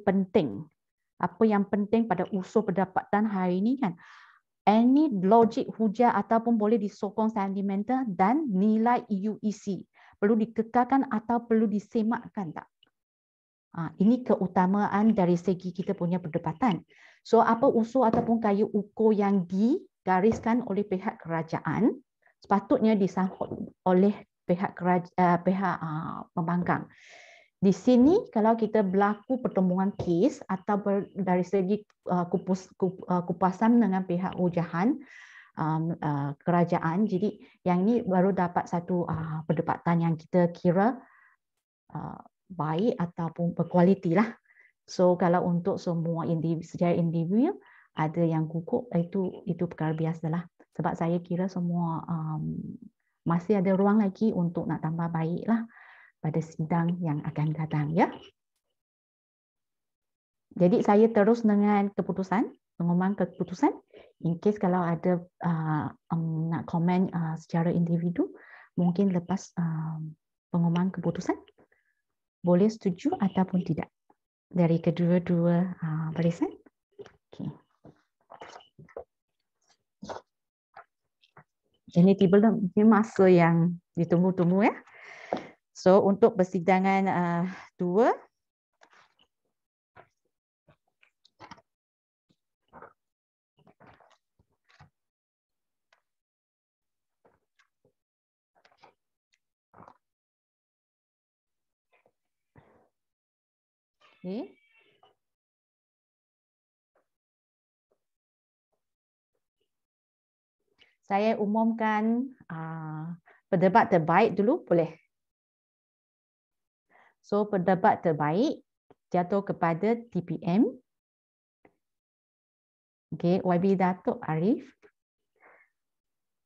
penting apa yang penting pada usul perdebatan hari ini kan any logik hujah ataupun boleh disokong sentimental dan nilai UEC perlu dikekalkan atau perlu disemakkan tak? Ini keutamaan dari segi kita punya perdebatan. So apa usul ataupun kayu ukur yang digariskan oleh pihak kerajaan sepatutnya disahut oleh pihak pembangkang. Di sini kalau kita berlaku pertemuan kes atau dari segi kupasan dengan pihak hujahan kerajaan, jadi yang ini baru dapat satu perdebatan yang kita kira baik ataupun berkualiti lah. So kalau untuk semua secara individu ada yang gugup itu perkara biasalah. Sebab saya kira semua masih ada ruang lagi untuk nak tambah baik lah pada sidang yang akan datang ya. Jadi saya terus dengan keputusan, pengumuman keputusan. In case kalau ada nak komen secara individu, mungkin lepas pengumuman keputusan boleh setuju ataupun tidak dari kedua-dua barisan. Okay. Ini tiba masa yang ditunggu-tunggu ya. So untuk persidangan 2 okay. Saya umumkan pendebat terbaik dulu boleh. So pendebat terbaik jatuh kepada TPM. Okay, YB Datuk Arif.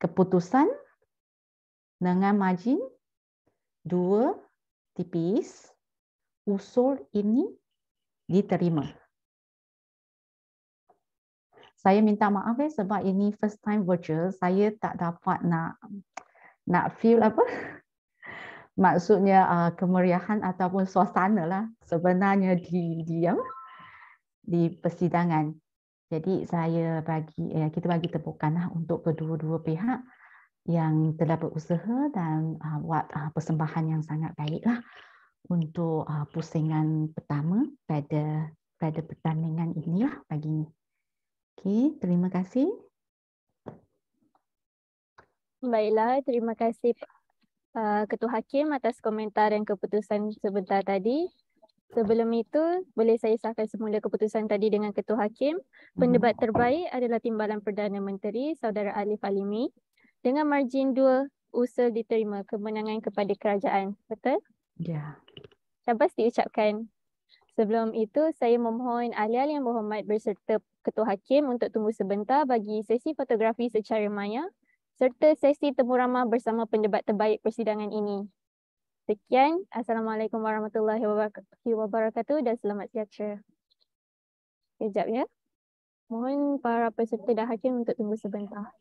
Keputusan dengan margin 2 tipis. Usul ini diterima. Saya minta maaf sebab ini first time virtual, saya tak dapat nak feel apa maksudnya kemeriahan ataupun suasana lah sebenarnya di persidangan. Jadi kita bagi tepukan lah untuk kedua-dua pihak yang telah berusaha dan buat persembahan yang sangat baik lah untuk pusingan pertama pada pertandingan inilah pagi ini. Okey, terima kasih. Baiklah, terima kasih Ketua Hakim atas komentar dan keputusan sebentar tadi. Sebelum itu, boleh saya sahkan semula keputusan tadi dengan Ketua Hakim. Pendebat terbaik adalah Timbalan Perdana Menteri, Saudara Alif Alimi. Dengan margin 2, usul diterima kemenangan kepada kerajaan. Betul? Ya. Syabas diucapkan. Sebelum itu, saya memohon ahli-ahli yang berhormat berserta Ketua Hakim untuk tunggu sebentar bagi sesi fotografi secara maya serta sesi temu ramah bersama pendebat terbaik persidangan ini. Sekian, Assalamualaikum warahmatullahi wabarakatuh dan selamat sejahtera. Sekejap ya. Mohon para peserta dan hakim untuk tunggu sebentar.